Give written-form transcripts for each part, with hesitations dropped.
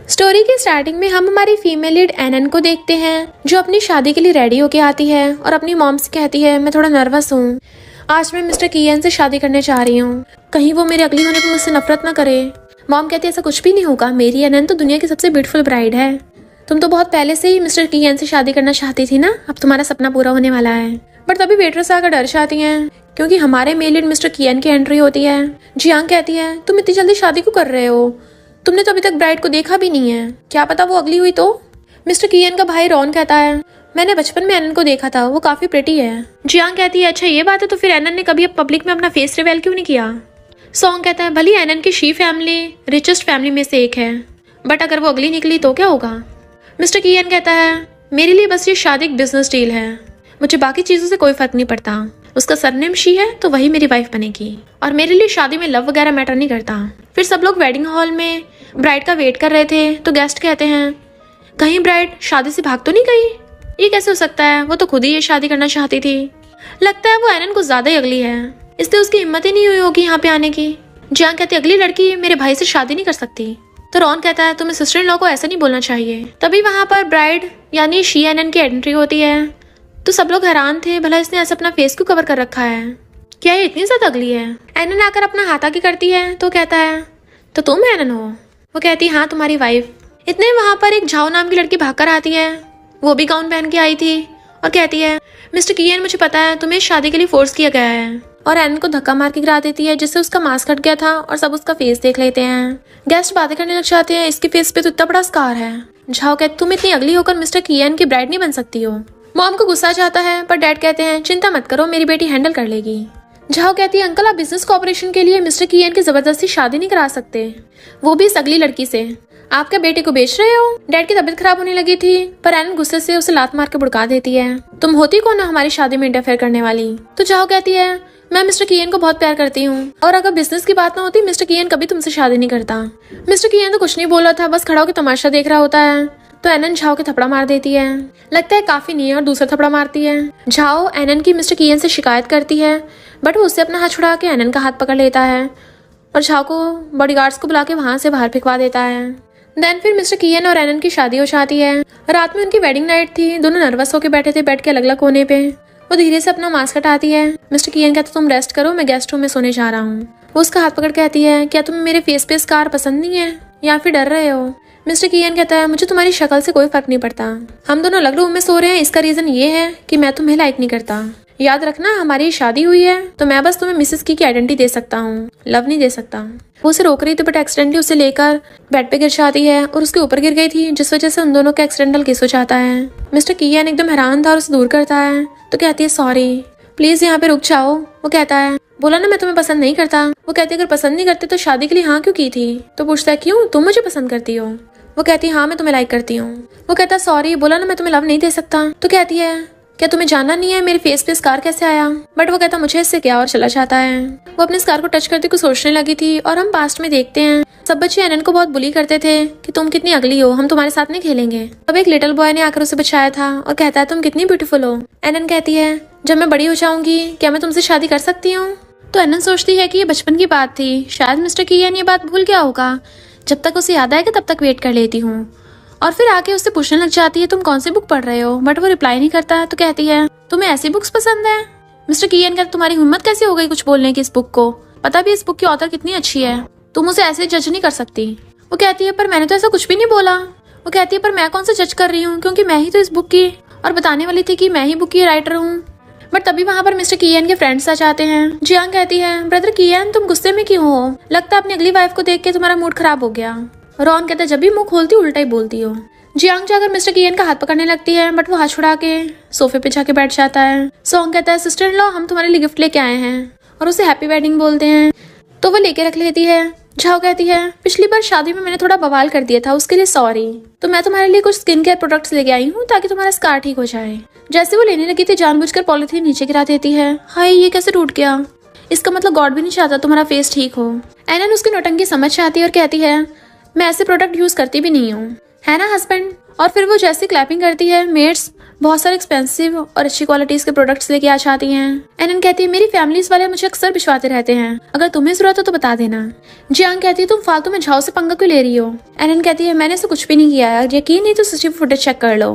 Story की starting में हम हमारी फीमेल लीड एनन को देखते हैं, जो अपनी शादी के लिए रेडी होके आती है और अपनी मॉम से कहती है मैं थोड़ा नर्वस हूँ, आज मैं मिस्टर कियन से शादी करने चाह रही हूँ, कहीं वो मेरे अगली होने पर मुझसे नफरत ना करे। मॉम कहती है ऐसा कुछ भी नहीं होगा, मेरी एनन तो दुनिया की सबसे ब्यूटीफुल ब्राइड है। तुम तो बहुत पहले से ही मिस्टर कियन से शादी करना चाहती थी ना, अब तुम्हारा सपना पूरा होने वाला है। बट तभी वेटरेस आकर डर जाती हैं क्योंकि हमारे मेल लीड मिस्टर कियन की एंट्री होती है। जियांग कहती है तुम इतनी जल्दी शादी क्यों कर रहे हो, तुमने तो अभी तक ब्राइड को देखा भी नहीं है, क्या पता वो अगली हुई तो। मिस्टर कियन का भाई रॉन कहता है मैंने बचपन में एनन को देखा था, वो काफी प्रिटी है। जियांग कहती है अच्छा ये बात है, तो फिर एनन ने कभी अब पब्लिक में अपना फेस रिवील क्यों नहीं किया। सॉन्ग कहता है भली एनन की शी फैमिली रिचेस्ट फैमिली में से एक है, बट अगर वो अगली निकली तो क्या होगा। मिस्टर कियन कहता है मेरे लिए बस ये शादी एक बिजनेस डील है, मुझे बाकी चीजों से कोई फर्क नहीं पड़ता, उसका सरनेम शी है तो वही मेरी वाइफ बनेगी, और मेरे लिए शादी में लव वगैरह मैटर नहीं करता। फिर सब लोग वेडिंग हॉल में ब्राइड का वेट कर रहे थे तो गेस्ट कहते हैं कहीं ब्राइड शादी से भाग तो नहीं गई, ये कैसे हो सकता है, वो तो खुद ही ये शादी करना चाहती थी, लगता है वो एनन को ज्यादा ही अगली है, इसलिए उसकी हिम्मत ही नहीं हुई होगी यहाँ पे आने की। जियांग कहती अगली लड़की मेरे भाई से शादी नहीं कर सकती, तो रॉन कहता है तुम्हें सिस्टर इन लॉ को ऐसा नहीं बोलना चाहिए। तभी वहां पर ब्राइड यानी शी एनन की एंट्री होती है, तो सब लोग हैरान थे भला इसने ऐसा अपना फेस क्यों कवर कर रखा है, क्या ये इतनी ज्यादा अगली है। एनन आकर अपना हाथ आगे करती है तो कहता है तो तुम एनन हो, वो कहती है हाँ तुम्हारी वाइफ। इतने वहां पर एक झाओ नाम की लड़की भागकर आती है, वो भी गाउन पहन के आई थी और कहती है मिस्टर कियन मुझे पता है तुम्हें शादी के लिए फोर्स किया गया है, और एनन को धक्का मार के गिरा देती है जिससे उसका मास्क हट गया था और सब उसका फेस देख लेते हैं। गेस्ट बातें करने लग जाते हैं इसके फेस पे तो इतना बड़ा स्कार है। झाओ कहती तुम इतनी अगली होकर मिस्टर कियन की ब्राइड नहीं बन सकती हो। मॉम को गुस्सा जाता है पर डैड कहते हैं चिंता मत करो मेरी बेटी हैंडल कर लेगी। झाओ कहती है अंकल आप बिजनेस कॉर्पोरेशन के लिए मिस्टर कियन की जबरदस्ती शादी नहीं करा सकते, वो भी इस अगली लड़की से, आप क्या बेटे को बेच रहे हो। डैड की तबीयत खराब होने लगी थी पर एनन गुस्से से उसे लात मार के भुड़का देती है, तुम होती कौन हो हमारी शादी में इंटरफेयर करने वाली। तो झाओ कहती है मैं मिस्टर कियन को बहुत प्यार करती हूँ, और अगर बिजनेस की बात ना होती मिस्टर कियन कभी तुमसे शादी नहीं करता। मिस्टर कियन तो कुछ नहीं बोला था, बस खड़ा होकर तमाशा देख रहा होता है, तो एनन झाओ के थपड़ा मार देती है, लगता है काफी नहीं है और दूसरा थपड़ा मारती है। झाओ एनन की मिस्टर कियन से शिकायत करती है बट वो उससे अपना हाथ छुड़ा के एनन का हाथ पकड़ लेता है और झाओ को बॉडीगार्ड्स को बुला के वहां से बाहर फेंकवा देता है। देन फिर मिस्टर कियन और एनन की शादी हो जाती है। रात में उनकी वेडिंग नाइट थी, दोनों नर्वस होकर बैठे थे बेड के अलग अलग कोने पे। वो धीरे से अपना मास्क हटाती है, मिस्टर कियन कहता तुम रेस्ट करो मैं गेस्ट रूम में सोने जा रहा हूँ। वो उसका हाथ पकड़ कहती है क्या तुम्हें मेरे फेस पे स्कार पसंद नहीं है या फिर डर रहे हो। मिस्टर कियन कहता है मुझे तुम्हारी शक्ल से कोई फर्क नहीं पड़ता, हम दोनों अलग रूम में सो रहे हैं, इसका रीजन ये है कि मैं तुम्हें लाइक नहीं करता, याद रखना हमारी शादी हुई है तो मैं बस तुम्हें मिसेस की आइडेंटिटी दे सकता हूँ, लव नहीं दे सकता। वो उसे रोक रही थी बट एक्सीडेंटली उसे लेकर बेड पे गिर जाती है और उसके ऊपर गिर गई थी, जिस वजह से उन दोनों का एक्सीडेंटल किस हो जाता है। मिस्टर कियन एकदम हैरान था और उसे दूर करता है तो कहती है सॉरी प्लीज यहाँ पे रुक जाओ। वो कहता है बोला ना मैं तुम्हें पसंद नहीं करता। वो कहती है अगर पसंद नहीं करते तो शादी के लिए हाँ क्यों की थी। तो पूछता है क्यों तुम मुझे पसंद करती हो। वो कहती है हाँ मैं तुम्हें लाइक करती हूँ। वो कहता है सॉरी बोला ना मैं तुम्हें लव नहीं दे सकता। तो कहती है क्या तुम्हें जानना नहीं है मेरे फेस पे स्कार कैसे आया। बट वो कहता मुझे इससे क्या, और चला जाता है। वो अपने स्कार को टच करते कुछ सोचने लगी थी और हम पास्ट में देखते हैं सब बच्चे एनन को बहुत बुली करते थे कि तुम कितनी अगली हो, हम तुम्हारे साथ नहीं खेलेंगे। तब एक लिटिल बॉय ने आकर उसे बचाया था और कहता है तुम कितनी ब्यूटीफुल हो। एनन कहती है जब मैं बड़ी हो जाऊंगी क्या मैं तुमसे शादी कर सकती हूँ। तो एनन सोचती है कि ये बचपन की बात थी, शायद मिस्टर कियन ये बात भूल गया होगा, जब तक उसे याद आएगा तब तक वेट कर लेती हूँ। और फिर आके उससे पूछने लग जाती है तुम कौन सी बुक पढ़ रहे हो, बट वो रिप्लाई नहीं करता। तो कहती है तुम्हें ऐसी बुक्स पसंद है। मिस्टर कियन कहता तुम्हारी हिम्मत कैसे हो गई कुछ बोलने की इस बुक को, पता भी इस बुक की ऑथर कितनी अच्छी है, तुम उसे ऐसे जज नहीं कर सकती। वो कहती है पर मैंने तो ऐसा कुछ भी नहीं बोला। वो कहती है पर मैं कौन सा जज कर रही हूँ, क्योंकि मैं ही तो इस बुक की और बताने वाली थी कि मैं ही बुक की राइटर हूँ। बट तभी वहाँ पर मिस्टर कियन के फ्रेंड्स आ जाते हैं। जियांग कहती है ब्रदर कियन तुम गुस्से में क्यों हो, लगता है अपनी अगली वाइफ को देख के तुम्हारा मूड खराब हो गया। रॉन कहता है जब भी मुंह खोलती उल्टा ही बोलती हो। जियांग जाकर मिस्टर कियन का हाथ पकड़ने लगती है बट वो हाथ छुड़ा के सोफे पे जाके बैठ जाता है। सॉन्ग कहता है सिस्टर इन लॉ हम तुम्हारे लिए गिफ्ट लेके आए हैं, और उसे हैप्पी वेडिंग बोलते हैं तो वो लेके रख लेती है। झाओ कहती है पिछली बार शादी में मैंने थोड़ा बवाल कर दिया था, उसके लिए सॉरी, तो मैं तुम्हारे लिए कुछ स्किन केयर प्रोडक्ट्स लेके आई हूँ ताकि तुम्हारा स्कार ठीक हो जाए। जैसे वो लेने लगी थी जानबूझकर पॉलिथीन नीचे गिरा देती है। हाय ये कैसे टूट गया, इसका मतलब गॉड भी नहीं चाहता तुम्हारा फेस ठीक हो। एनन उसकी नौटंकी समझ जाती है और कहती है मैं ऐसे प्रोडक्ट यूज करती भी नहीं हूँ, है ना हस्बैंड। और फिर वो जैसी क्लैपिंग करती है, मेट्स बहुत सारे एक्सपेंसिव और अच्छी क्वालिटीज के प्रोडक्ट्स लेके आ जाती हैं। एनन कहती है मेरी फैमिलीज वाले मुझे अक्सर भिजवाते रहते हैं, अगर तुम्हें जरूरत हो तो बता देना। जियांग कहती है तुम फालतू में झाओ से पंगा क्यों ले रही हो। एनन कहती है मैंने ऐसा कुछ भी नहीं किया है, यकीन नहीं तो सीसीटीवी फुटेज चेक कर लो।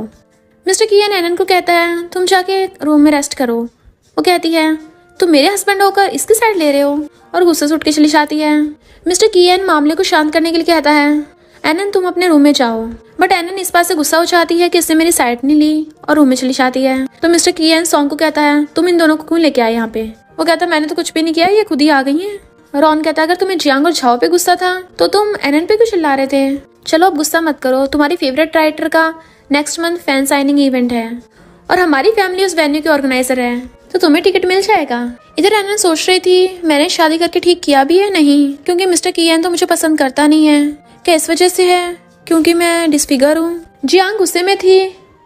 मिस्टर कियन एनन को कहता है तुम जाके रूम में रेस्ट करो। वो कहती है तुम मेरे हस्बैंड होकर इसकी साइड ले रहे हो, और गुस्से से उठ के चली जाती है। मिस्टर कियन मामले को शांत करने के लिए कहता है एनन तुम अपने रूम में जाओ, बट एनन इस बात से गुस्सा हो जाती है कि इसने मेरी साइड नहीं ली और रूम में चली जाती है। तो मिस्टर कियन सॉन्ग को कहता है तुम इन दोनों को क्यों लेके आए यहाँ पे। वो कहता है मैंने तो कुछ भी नहीं किया, ये खुद ही आ गई है। रॉन कहता है अगर तुम्हें जियांग और झाओ पे गुस्सा था तो तुम एनन पे क्यों चिल्ला रहे थे। चलो अब गुस्सा मत करो, तुम्हारी फेवरेट राइटर का next month fan signing event है और हमारी फैमिली उस वेन्यू की ऑर्गेनाइजर है, तो तुम्हें टिकट मिल जाएगा। इधर एनन सोच रही थी मैंने शादी करके ठीक किया भी है नहीं, क्योंकि मिस्टर कियन तो मुझे पसंद करता नहीं है। क्या इस वजह से है क्योंकि मैं डिसफिगर हूँ। जियांग गुस्से में थी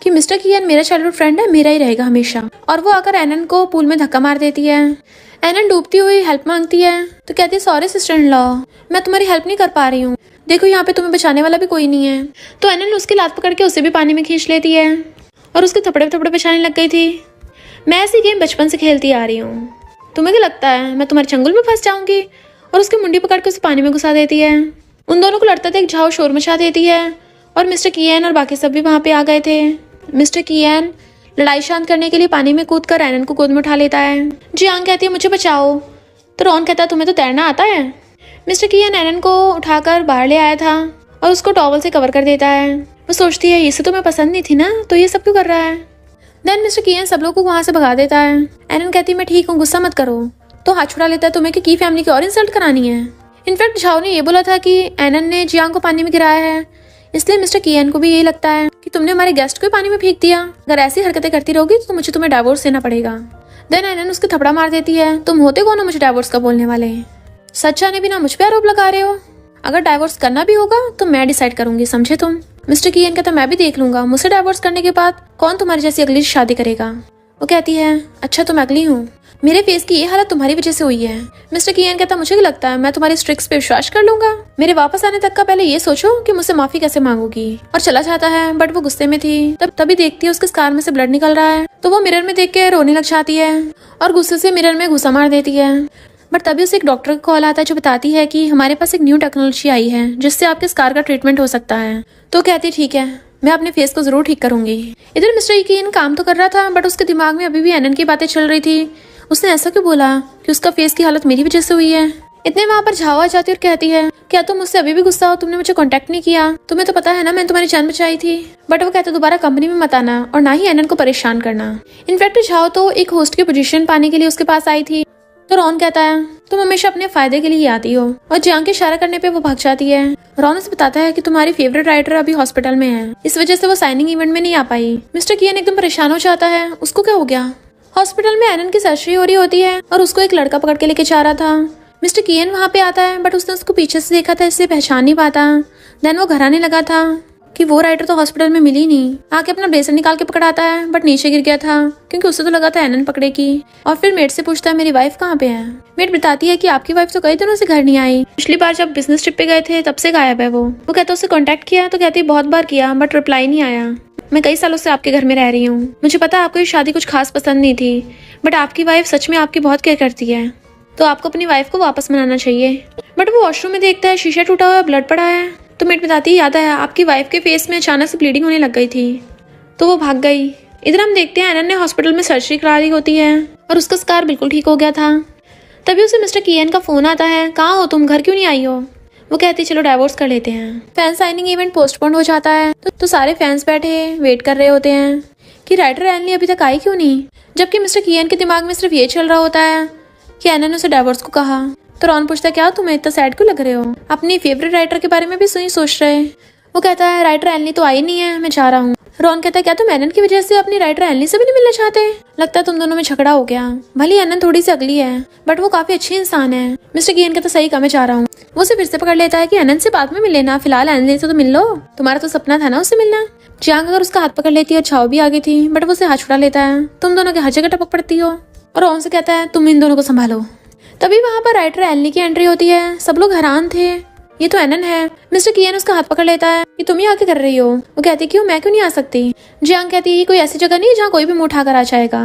कि मिस्टर कियन मेरा चाइल्डहुड फ्रेंड है, मेरा ही रहेगा हमेशा, और वो आकर एनन को पूल में धक्का मार देती है। एनन डूबती हुई हेल्प मांगती है तो कहती है सॉरी सिस्टर इन लॉ, मैं तुम्हारी हेल्प नहीं कर पा रही हूँ, देखो यहाँ पे तुम्हें बचाने वाला भी कोई नहीं है। तो एनन उसकी लात पकड़ के उसे भी पानी में खींच लेती है और उसके थपड़े थपड़े बचाने लग गई थी। मैं ऐसी गेम बचपन से खेलती आ रही हूँ, तुम्हें क्या लगता है मैं तुम्हारे चंगुल में फंस जाऊंगी। और उसकी मुंडी पकड़ के उसे पानी में घुसा देती है। उन दोनों को लड़ता देख झाओ शोर मचा देती है और मिस्टर कियन और बाकी सब भी वहाँ पे आ गए थे। मिस्टर कियन लड़ाई शांत करने के लिए पानी में कूद कर एनन को गोद में उठा लेता है। जियांग कहती है मुझे बचाओ, तो रॉन कहता है तुम्हें तो तैरना आता है। मिस्टर कियन एनन को उठाकर बाहर ले आया था और उसको टॉवल से कवर कर देता है। वो सोचती है इसे तो मैं पसंद नहीं थी ना, तो ये सब क्यों कर रहा है। देन मिस्टर कियन सब लोग को वहाँ से भगा देता है। एनन कहती है मैं ठीक हूँ, गुस्सा मत करो। तो हाथ छुड़ा लेता है तुम्हें की फैमिली की और इंसल्ट करानी है। इनफैक्ट झाओ ने ये बोला था कि एनन ने जियांग को पानी में गिराया है, इसलिए मिस्टर कियन को भी यही लगता है कि तुमने हमारे गेस्ट को पानी में फेंक दिया, अगर ऐसी हरकतें करती रहोगी तो मुझे तुम्हें डाइवोर्स देना पड़ेगा। देन एनन उसके थपड़ा मार देती है तुम होते कौन हो मुझे डाइवोर्स का बोलने वाले, सच जाने बिना मुझ पे आरोप लगा रहे हो। अगर डाइवोर्स करना भी होगा तो मैं डिसाइड करूंगी, समझे तुम। मिस्टर कियन कहता मैं भी देख लूंगा, मुझसे डाइवोर्स करने के बाद कौन तुम्हारी जैसी अगली शादी करेगा। वो कहती है अच्छा तुम अगली हूँ, मेरे फेस की ये हालत तुम्हारी वजह से हुई है। मिस्टर कियन कहता मुझे क्या लगता है मैं तुम्हारी ट्रिक्स पे विश्वास कर लूंगा, मेरे वापस आने तक का पहले ये सोचो कि मुझसे माफी कैसे मांगोगी। और चला जाता है, बट वो गुस्से में थी। तभी देखती है उसके स्कार में से ब्लड निकल रहा है, तो वो मिरर में देख के रोने लग जाती है और गुस्से से मिरर में घुसा मार देती है। बट तभी उसे एक डॉक्टर का कॉल आता है जो बताती है कि हमारे पास एक न्यू टेक्नोलॉजी आई है जिससे आपके स्कार का ट्रीटमेंट हो सकता है। तो कहती है ठीक है, मैं अपने फेस को जरूर ठीक करूंगी। इधर मिस्टर कियन काम तो कर रहा था, बट उसके दिमाग में अभी भी एनन की बातें चल रही थी। उसने ऐसा क्यों बोला कि उसका फेस की हालत मेरी वजह से हुई है। इतने वहाँ पर झाओ आ जाती और कहती है क्या तुम मुझसे अभी भी गुस्सा हो, तुमने मुझे कांटेक्ट नहीं किया, तुम्हें तो पता है ना मैंने तुम्हारी जान बचाई थी। बट वो कहता दोबारा कंपनी में मत आना और ना ही एनन को परेशान करना। इनफैक्ट झाओ तो एक होस्ट की पोजीशन पाने के लिए उसके पास आई थी। तो रॉन कहता है तुम हमेशा अपने फायदे के लिए आती हो, और जियांग के इशारा करने पे वो भाग जाती है। रॉन उसे बताता है कि तुम्हारी फेवरेट राइटर अभी हॉस्पिटल में है, इस वजह से वो साइनिंग इवेंट में नहीं आ पाई। मिस्टर कियन एकदम परेशान हो जाता है, उसको क्या हो गया। हॉस्पिटल में एनन की सर्जरी हो रही होती है और उसको एक लड़का पकड़ के लेके जा रहा था। मिस्टर कियन वहाँ पे आता है, बट उसने उसको पीछे से देखा था, इससे पहचान नहीं पाता। देन वो घर आने लगा था कि वो राइटर तो हॉस्पिटल में मिली नहीं। आके अपना ब्रेसलेट निकाल के पकड़ाता है, बट नीचे गिर गया था क्योंकि उसे तो लगा था एनन पकड़ेगी। और फिर मेट से पूछता है मेरी वाइफ कहाँ पे है। मेट बताती है कि आपकी वाइफ तो कई दिनों से घर नहीं आई, पिछली बार जब बिजनेस ट्रिप पे गए थे तब से गायब है। वो कहता है उसे कॉन्टेक्ट किया, तो कहती है बहुत बार किया बट रिप्लाई नहीं आया। मैं कई सालों से आपके घर में रह रही हूँ, मुझे पता है आपको ये शादी कुछ खास पसंद नहीं थी, बट आपकी वाइफ सच में आपकी बहुत केयर करती है, तो आपको अपनी वाइफ को वापस मनाना चाहिए। बट वो वॉशरूम में देखता है शीशा टूटा हुआ, ब्लड पड़ा है। तो मेट बताती है याद आया आपकी वाइफ के फेस में अचानक से ब्लीडिंग होने लग गई थी, तो वो भाग गई। इधर हम देखते हैं एनन ने हॉस्पिटल में सर्जरी करा दी होती है और उसका स्कार बिल्कुल ठीक हो गया था। तभी उसे मिस्टर कियन का फोन आता है, कहाँ हो तुम, घर क्यों नहीं आई हो। वो कहती चलो डाइवोर्स कर लेते हैं। फैन साइनिंग इवेंट पोस्टपोन हो जाता है, तो सारे फैंस बैठे वेट कर रहे होते हैं कि राइटर एनली अभी तक आई क्यों नहीं, जबकि मिस्टर कियन के दिमाग में सिर्फ ये चल रहा होता है कि एनन ने उसे डाइवोर्स को कहा। तो रॉन पूछता है क्या तुम्हें इतना सैड क्यों लग रहे हो, अपनी फेवरेट राइटर के बारे में भी सोच रहे। वो कहता है राइटर एनली तो आई नहीं है, मैं जा रहा हूँ। रॉन कहता है क्या तुम एनन की वजह से अपनी राइटर एनली से भी नहीं मिलना चाहते, लगता है तुम दोनों में झगड़ा हो गया। भले एनन थोड़ी सी अगली है बट वो काफी अच्छी इंसान है। मिस्टर कियन कहता सही कहा, मैं जा रहा हूँ। वो उसे फिर से पकड़ लेता है कि एनन से बाद में मिल लेना, फिलहाल एनली से तो मिल लो, तुम्हारा तो सपना था ना उससे मिलना। जियांग अगर उसका हाथ पकड़ लेती है और छाव भी आ गई थी, बट वो उसे हाथ छुड़ा लेता है, तुम दोनों के हर जगह टपक पड़ती हो। और रॉन से कहता है तुम इन दोनों को संभालो। तभी वहाँ पर राइटर एनली की एंट्री होती है, सब लोग हैरान थे। ये तो एनन है। मिस्टर कियन उसका हाथ पकड़ लेता है। ये तुम ही आके कर रही हो? वो कहती क्यों, मैं क्यों नहीं आ सकती? जियांग कहती है ये कोई ऐसी जगह नहीं है जहाँ कोई भी मुंह उठाकर आ जाएगा।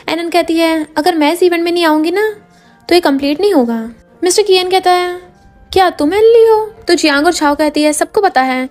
एनन कहती है अगर मैं इस इवेंट में नहीं आऊंगी ना तो ये कंप्लीट नहीं होगा। मिस्टर कियन कहता है क्या तुम एनली हो? तो जियांग और झाओ कहती है सबको पता है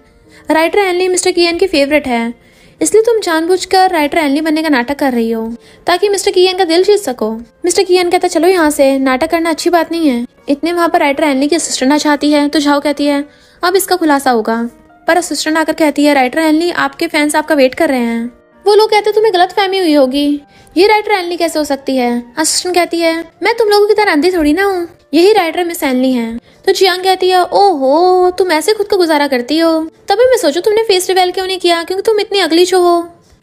राइटर एनली मिस्टर कियन की फेवरेट है, इसलिए तुम जानबूझकर राइटर एनली बनने का नाटक कर रही हो ताकि मिस्टर कियन का दिल जीत सको। मिस्टर कियन कहता चलो यहाँ से, नाटक करना अच्छी बात नहीं है। इतने वहाँ पर राइटर एनली की असिस्टेंट आ जाती है तो झाओ कहती है अब इसका खुलासा होगा, पर असिस्टेंट आकर कहती है राइटर एनली आपके फैंस आपका वेट कर रहे हैं। वो लोग कहते तुम्हें गलत फहमी हुई होगी, ये राइटर एनली कैसे हो सकती है? असिस्टेंट कहती है मैं तुम लोगों की तरह अंधी थोड़ी ना हूँ, यही राइटर मिस एनली है। तो जियांग कहती है ओहो तुम ऐसे खुद को गुजारा करती हो, तभी मैं सोचू तुमने फेस रिवील क्यों नहीं किया क्योंकि तुम इतनी अगली जो हो।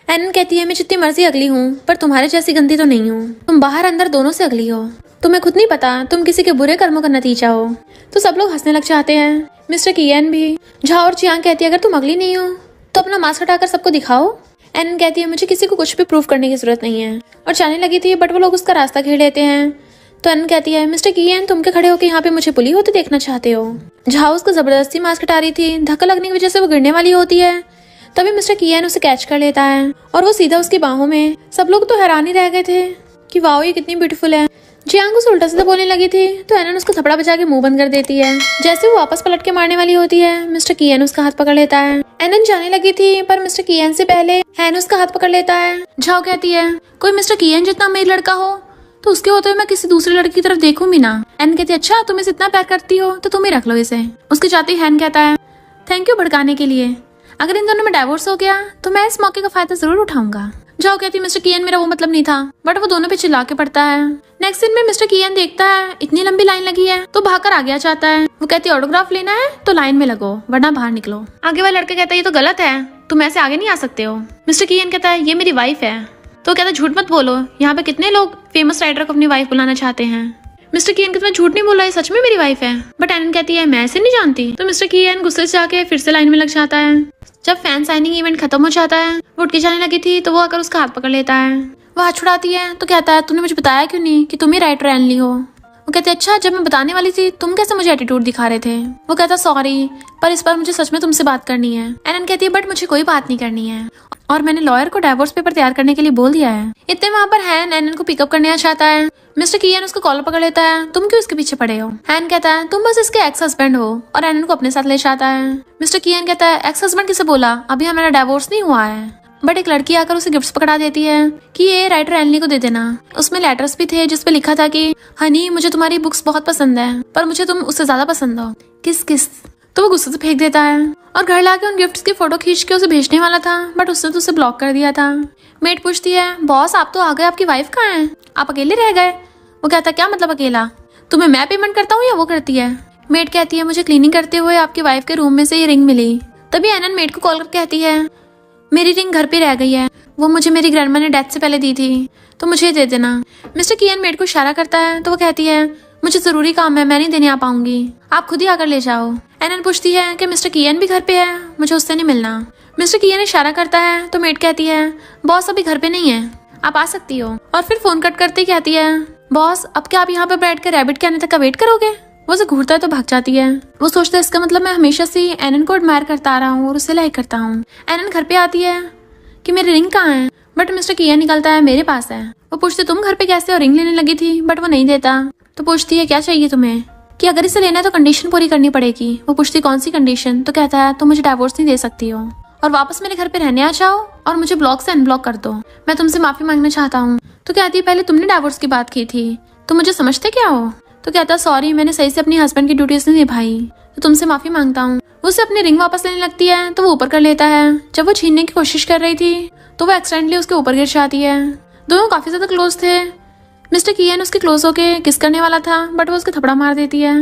एनन कहती है मैं जितनी मर्जी अगली हूँ पर तुम्हारे जैसी गंदी तो नहीं हूँ, तुम बाहर अंदर दोनों से अगली हो, तुम्हें खुद नहीं पता तुम किसी के बुरे कर्मों का नतीजा हो। तो सब लोग हंसने लग जाते हैं, मिस्टर कियन भी। झाओ और जियांग कहती है अगर तुम अगली नहीं हो तो अपना मास्क हटाकर सबको दिखाओ। एनन कहती है मुझे किसी को कुछ भी प्रूव करने की जरूरत नहीं है, और जाने लगी थी बट वो लोग उसका रास्ता घेर लेते हैं। तो एनन कहती है मिस्टर कियन तुम के खड़े होकर यहाँ पे मुझे बुली होते देखना चाहते हो? झाओ उसको जबरदस्ती मास्क हटा रही थी, धक्का लगने की वजह से वो गिरने वाली होती है, तभी मिस्टर कियन उसे कैच कर लेता है और वो सीधा उसकी बाहों में। सब लोग तो हैरान ही रह गए थे कि वाओ ये कितनी ब्यूटीफुल है। जियांग उसे उल्टा सीधा बोलने लगी थी तो एनन उसको थपड़ा बजा के मुंह बंद कर देती है। जैसे वो वापस पलट के मारने वाली होती है मिस्टर कियन उसका हाथ पकड़ लेता है। एनन जाने लगी थी पर मिस्टर कियन से पहले हैन उसका हाथ पकड़ लेता है। झाओ कहती है कोई मिस्टर कियन जितना अमीर लड़का हो तो उसके होते हुए मैं किसी दूसरे लड़की की तरफ देखूं भी ना। एनन कहती है अच्छा तुम इसे इतना प्यार करती हो तो तुम ही रख लो इसे। उसके जाते ही हैन कहता है थैंक यू भड़काने के लिए, अगर इन दोनों में डाइवोर्स हो गया तो मैं इस मौके का फायदा जरूर उठाऊंगा। झाओ कहती है मिस्टर कियन मेरा वो मतलब नहीं था, बट वो दोनों पे चिल्ला के पड़ता है। नेक्स्ट सीन में मिस्टर कियन देखता है इतनी लंबी लाइन लगी है तो भागकर आगे आ जाता है। वो कहती है ऑटोग्राफ लेना है तो लाइन में लगो वरना बाहर निकलो। आगे वाला लड़का कहता है ये तो गलत है, तुम ऐसे आगे नहीं आ सकते हो। मिस्टर कियन कहता है ये मेरी वाइफ है। तो कहता है झूठ मत बोलो, यहाँ पे कितने लोग फेमस राइटर को अपनी वाइफ बुलाना चाहते हैं। मिस्टर कियन कहता है झूठ नहीं बोला, ये सच में मेरी वाइफ है। बट एनन कहती है मैं ऐसे नहीं जानती। तो मिस्टर कियन गुस्से से जाके फिर से लाइन में लग जाता है। जब फैन साइनिंग इवेंट खत्म हो जाता है वो उठ के जाने लगी थी तो वो आकर उसका हाथ पकड़ लेता है। वो हाथ छुड़ाती है तो कहता है तूने मुझे बताया क्यों नहीं कि तुम ही राइटर एनली हो? वो कहते अच्छा जब मैं बताने वाली थी तुम कैसे मुझे एटीट्यूड दिखा रहे थे? वो कहता सॉरी पर इस बार मुझे सच में तुमसे बात करनी है। एनन कहती है बट मुझे कोई बात नहीं करनी है और मैंने लॉयर को डाइवोर्स पेपर तैयार करने के लिए बोल दिया है। इतने वहाँ पर हैन एनन को पिकअप करने आ जाता है। मिस्टर कियन उसको कॉलर पकड़ लेता है तुम क्यों इसके पीछे पड़े हो? हैन कहता है तुम बस इसके एक्स हस्बैंड हो और एनन को अपने साथ ले जाता है। मिस्टर कियन कहता है एक्स हस्बैंड किसे बोला, अभी हमारा डाइवोर्स नहीं हुआ है। बट एक लड़की आकर उसे गिफ्ट्स पकड़ा देती है कि ये राइटर एनली को दे देना। उसमें लेटर्स भी थे जिसपे लिखा था कि हनी मुझे तुम्हारी बुक्स बहुत पसंद है पर मुझे तुम उससे ज्यादा पसंद हो, किस किस। तो वो गुस्से से फेंक देता है और घर लाके उन गिफ्ट्स की फोटो खींच के उसे भेजने वाला था बट उसने तो उसे ब्लॉक कर दिया था। मेट पूछती है बॉस आप तो आ गए, आपकी वाइफ कहाँ है, आप अकेले रह गए? वो कहता है क्या मतलब अकेला, तुम्हें मैं पेमेंट करता हूँ या वो करती है? मेट कहती है मुझे क्लीनिंग करते हुए आपकी वाइफ के रूम में से ये रिंग मिली। तभी एनन मेट को कॉल करके कहती है मेरी रिंग घर पे रह गई है, वो मुझे मेरी ग्रैंडमा ने डेथ से पहले दी थी तो मुझे दे देना। मिस्टर कियन मेट को इशारा करता है तो वो कहती है मुझे जरूरी काम है, मैं नहीं देने आ पाऊंगी, आप खुद ही आकर ले जाओ। एनन पूछती है कि मिस्टर कियन भी घर पे है, मुझे उससे नहीं मिलना। मिस्टर कियन इशारा करता है तो मेट कहती है बॉस अभी घर पे नहीं है, आप आ सकती हो। और फिर फोन कट करते ही कहती है बॉस अब क्या आप यहाँ पे बैठ कर रैबिट के आने तक का वेट करोगे? वो उसे घूरता है तो भाग जाती है। वो सोचता है इसका मतलब मैं हमेशा से एनन को एडमायर करता आ रहा हूँ और उसे लाइक करता हूँ। एनन घर पे आती है कि मेरी रिंग कहाँ है, बट मिस्टर कियन निकलता है मेरे पास है। वो पूछती तुम घर पे कैसे और रिंग लेने लगी थी, बट वो नहीं देता। तो पूछती है क्या चाहिए तुम्हें, कि अगर इसे लेना है तो कंडीशन पूरी करनी पड़ेगी। वो पूछती कौन सी कंडीशन? तो कहता है तुम मुझे डाइवोर्स नहीं दे सकती हो और वापस मेरे घर पे रहने आ जाओ और मुझे ब्लॉक से अनब्लॉक कर दो, मैं तुमसे माफी मांगना चाहता हूँ। तो कहती है पहले तुमने डाइवोर्स की बात की थी, तुम मुझे समझते क्या हो? तो कहता सॉरी मैंने सही से अपनी हस्बैंड की ड्यूटीज नहीं निभाई तो तुमसे माफी मांगता हूँ। उसे अपनी रिंग वापस लेने लगती है तो वो ऊपर कर लेता है। जब वो छीनने की कोशिश कर रही थी तो वो एक्सीडेंटली उसके ऊपर गिर जाती है। दोनों काफी ज्यादा क्लोज थे। मिस्टर कियन उसके क्लोज होके किस करने वाला था बट वो उसके थपड़ा मार देती है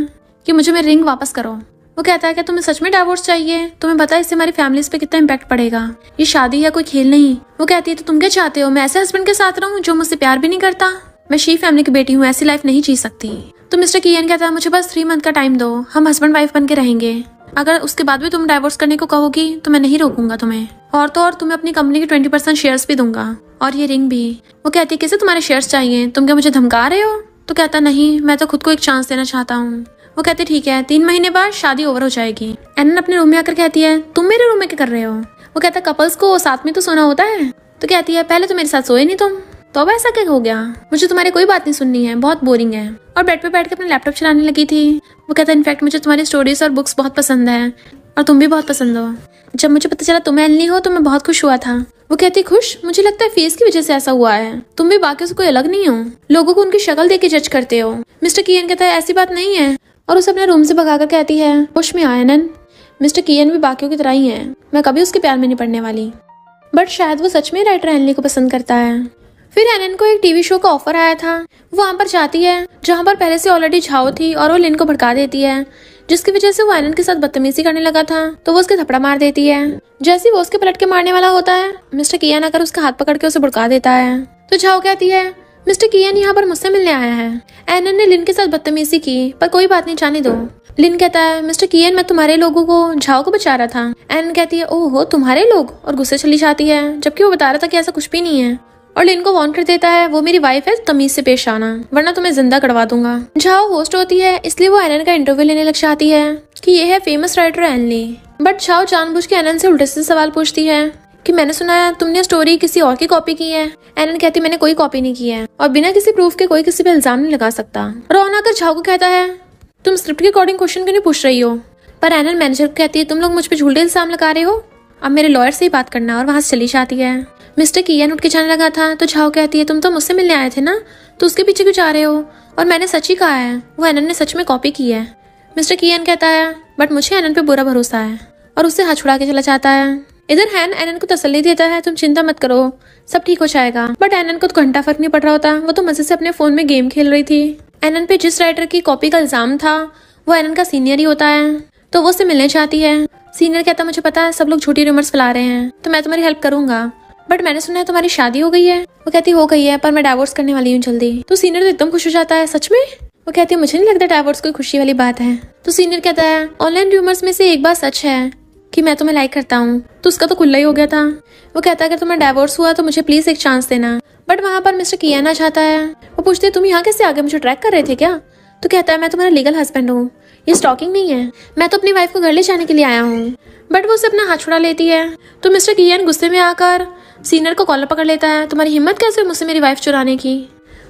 कि मुझे मेरी रिंग वापस करो। वो कहता है कि तुम्हें सच में डाइवोर्स चाहिए, तुम्हें पता है इससे हमारी फैमिलीज पे कितना इम्पैक्ट पड़ेगा, ये शादी है कोई खेल नहीं। वो कहती है तो तुम क्या चाहते हो, मैं ऐसे हस्बैंड के साथ रहूं जो मुझसे प्यार भी नहीं करता? मैं शी फैमिली की बेटी हूँ, ऐसी लाइफ नहीं जी सकती। तो मिस्टर कियन कहता है मुझे बस 3 मंथ का टाइम दो, हम हस्बैंड वाइफ बन के रहेंगे, अगर उसके बाद भी तुम डाइवोर्स करने को कहोगी तो मैं नहीं रोकूंगा तुम्हें, और तो और तुम्हें अपनी कंपनी के 20% शेयर्स भी दूंगा और ये रिंग भी। वो कहती है किसे तुम्हारे शेयर्स चाहिए, तुम क्या मुझे धमका रहे हो? तो कहता नहीं मैं तो खुद को एक चांस देना चाहता हूँ। वो कहते ठीक है, 3 महीने बाद शादी ओवर हो जाएगी। एनन अपने रूम में आकर कहती है तुम मेरे रूम में क्या कर रहे हो? वो कहता कपल्स को साथ में तो सोना होता है। तो कहती है पहले तो मेरे साथ सोए नहीं तुम, तो अब ऐसा क्या हो गया? मुझे तुम्हारी कोई बात नहीं सुननी है, बहुत बोरिंग है। और बेड पे बैठ के अपना लैपटॉप चलाने लगी थी। वो कहता है इनफैक्ट मुझे तुम्हारी स्टोरीज और बुक्स बहुत पसंद है और तुम भी बहुत पसंद हो। जब मुझे पता चला तुम एनली हो तो मैं बहुत खुश हुआ था। वो कहती खुश? मुझे लगता है फेस की वजह से ऐसा हुआ है, तुम भी बाकी से कोई अलग नहीं हो, लोगों को उनकी शक्ल देख के जज करते हो। मिस्टर कियन कहता है ऐसी बात नहीं है और उसे अपने रूम से भगाकर कहती है होश में आया एनन, मिस्टर कियन भी बाकियों की तरह ही है, मैं कभी उसके प्यार में नहीं पड़ने वाली। बट शायद वो सच में राइटर एनली को पसंद करता है। फिर एनन को एक टीवी शो का ऑफर आया था। वो वहां पर जाती है जहां पर पहले से ऑलरेडी झाओ थी और वो लिन को भड़का देती है, जिसकी वजह से वो एनन के साथ बदतमीजी करने लगा था। तो वो उसके थपड़ा मार देती है। जैसे वो उसके पलट के मारने वाला होता है, मिस्टर कियन आकर उसका हाथ पकड़ के उसे भड़का देता है। तो झाओ कहती है मिस्टर कियन यहाँ पर मुझसे मिलने आया है। एनन ने लिन के साथ बदतमीजी की, पर कोई बात नहीं, जाने दो। लिन कहता है मिस्टर कियन मैं तुम्हारे लोगों को झाओ को बचा रहा था। एनन कहती है ओहो तुम्हारे लोग, और गुस्से चली जाती है, जबकि वो बता रहा था कि ऐसा कुछ भी नहीं है। और लिन को वार्न कर देता है वो मेरी वाइफ है, तमीज से पेश आना वरना तुम्हें जिंदा करवा दूंगा। झाओ होस्ट होती है, इसलिए वो एनन का इंटरव्यू लेने लग जाती है कि ये है famous writer Anly. But Zhao जानबूझ के एनन से उल्टे से सवाल पूछती है कि मैंने सुना है तुमने स्टोरी किसी और की कॉपी की है। एनन कहती मैंने कोई कॉपी नहीं की है और बिना किसी प्रूफ के कोई किसी पे इल्जाम नहीं लगा सकता। रॉन आकर झाओ को कहता है तुम स्क्रिप्ट के अकॉर्डिंग क्वेश्चन क्यों नहीं पूछ रही हो? पर एनन मैनेजर को कहती है तुम लोग मुझ पे झूठे इल्जाम लगा रहे हो, अब मेरे लॉयर से ही बात करना, और वहां से चली जाती है। मिस्टर कियन उठ के जाने लगा था तो झाओ कहती है तुम तो मुझसे मिलने आए थे ना, तो उसके पीछे क्यों जा रहे हो? और मैंने सच ही कहा है, वो एनन ने सच में कॉपी की है। मिस्टर कियन कहता है बट मुझे एनन पे बुरा भरोसा है, और उससे हाथ छुड़ा के चला जाता है। इधर हैन एनन को तसल्ली देता है तुम चिंता मत करो, सब ठीक हो जाएगा। बट एनन को तो घंटा फर्क नहीं पड़ रहा होता, वो तो मजे से अपने फोन में गेम खेल रही थी। एनन पे जिस राइटर की कॉपी का इल्जाम था वो एनन का सीनियर ही होता है, तो वो उससे मिलने चाहती है। सीनियर कहता मुझे पता है सब लोग झूठी रूमर्स फैला रहे हैं, तो मैं तुम्हारी हेल्प करूंगा, बट मैंने सुना है तुम्हारी शादी हो गई है। वो कहती हो गई है पर मैं डाइवोर्स करने वाली हूँ जल्दी। तो सीनियर तो एकदम खुश हो जाता है सच में? वो कहती है मुझे नहीं लगता डाइवोर्स कोई खुशी वाली बात है। तो सीनियर कहता है ऑनलाइन रूमर्स में से एक बात सच है कि मैं तुम्हें लाइक करता हूँ, तो उसका तो खुला ही हो गया था। वो कहता है अगर तुम्हें डाइवोर्स हुआ तो मुझे प्लीज एक चांस देना। बट वहां पर मिस्टर कियन आ जाता है। वो पूछते तुम यहाँ कैसे आगे, मुझे ट्रैक कर रहे थे क्या? तो कहता है मैं तुम्हारा लीगल हस्बैंड हूँ, ये स्टॉकिंग नहीं है, मैं तो अपनी वाइफ को घर ले जाने के लिए आया हूँ। बट वो उसे अपना हाथ छुड़ा लेती है। तो मिस्टर कियन गुस्से में आकर सीनियर को कॉलर पकड़ लेता है, तुम्हारी हिम्मत कैसे हुई मुझसे मेरी वाइफ चुराने की?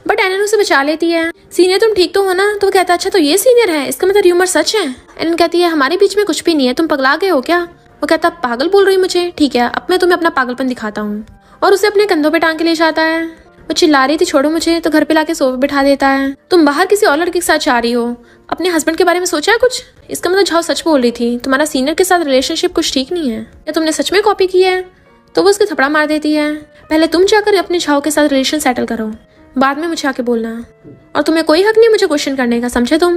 बट एनन उसे बचा लेती है। सीनियर तुम ठीक तो हो ना? तो वो कहता है अच्छा तो ये सीनियर है, इसका मतलब र्यूमर सच है। एनन कहती है हमारे बीच में कुछ भी नहीं है, तुम पगला गए हो क्या? वो कहता पागल बोल रही मुझे, ठीक है अब मैं तुम्हें अपना पागलपन दिखाता हूँ, और उसे अपने कंधों पे टांग के ले जाता है। वो चिल्ला रही थी छोड़ो मुझे, तो घर पे लाके सोफे बिठा देता है। तुम बाहर किसी और लड़के के साथ जा रही हो, अपने हस्बैंड के बारे में सोचा है कुछ? इसका मतलब झाओ सच बोल रही थी, तुम्हारा सीनियर के साथ रिलेशनशिप कुछ ठीक नहीं है, या तुमने सच में कॉपी की है? तो वो उसके थपड़ा मार देती है। पहले तुम जाकर अपने झाओ के साथ रिलेशन सेटल करो, बाद में मुझे आके बोलना, और तुम्हें कोई हक नहीं मुझे क्वेश्चन करने का, समझे तुम?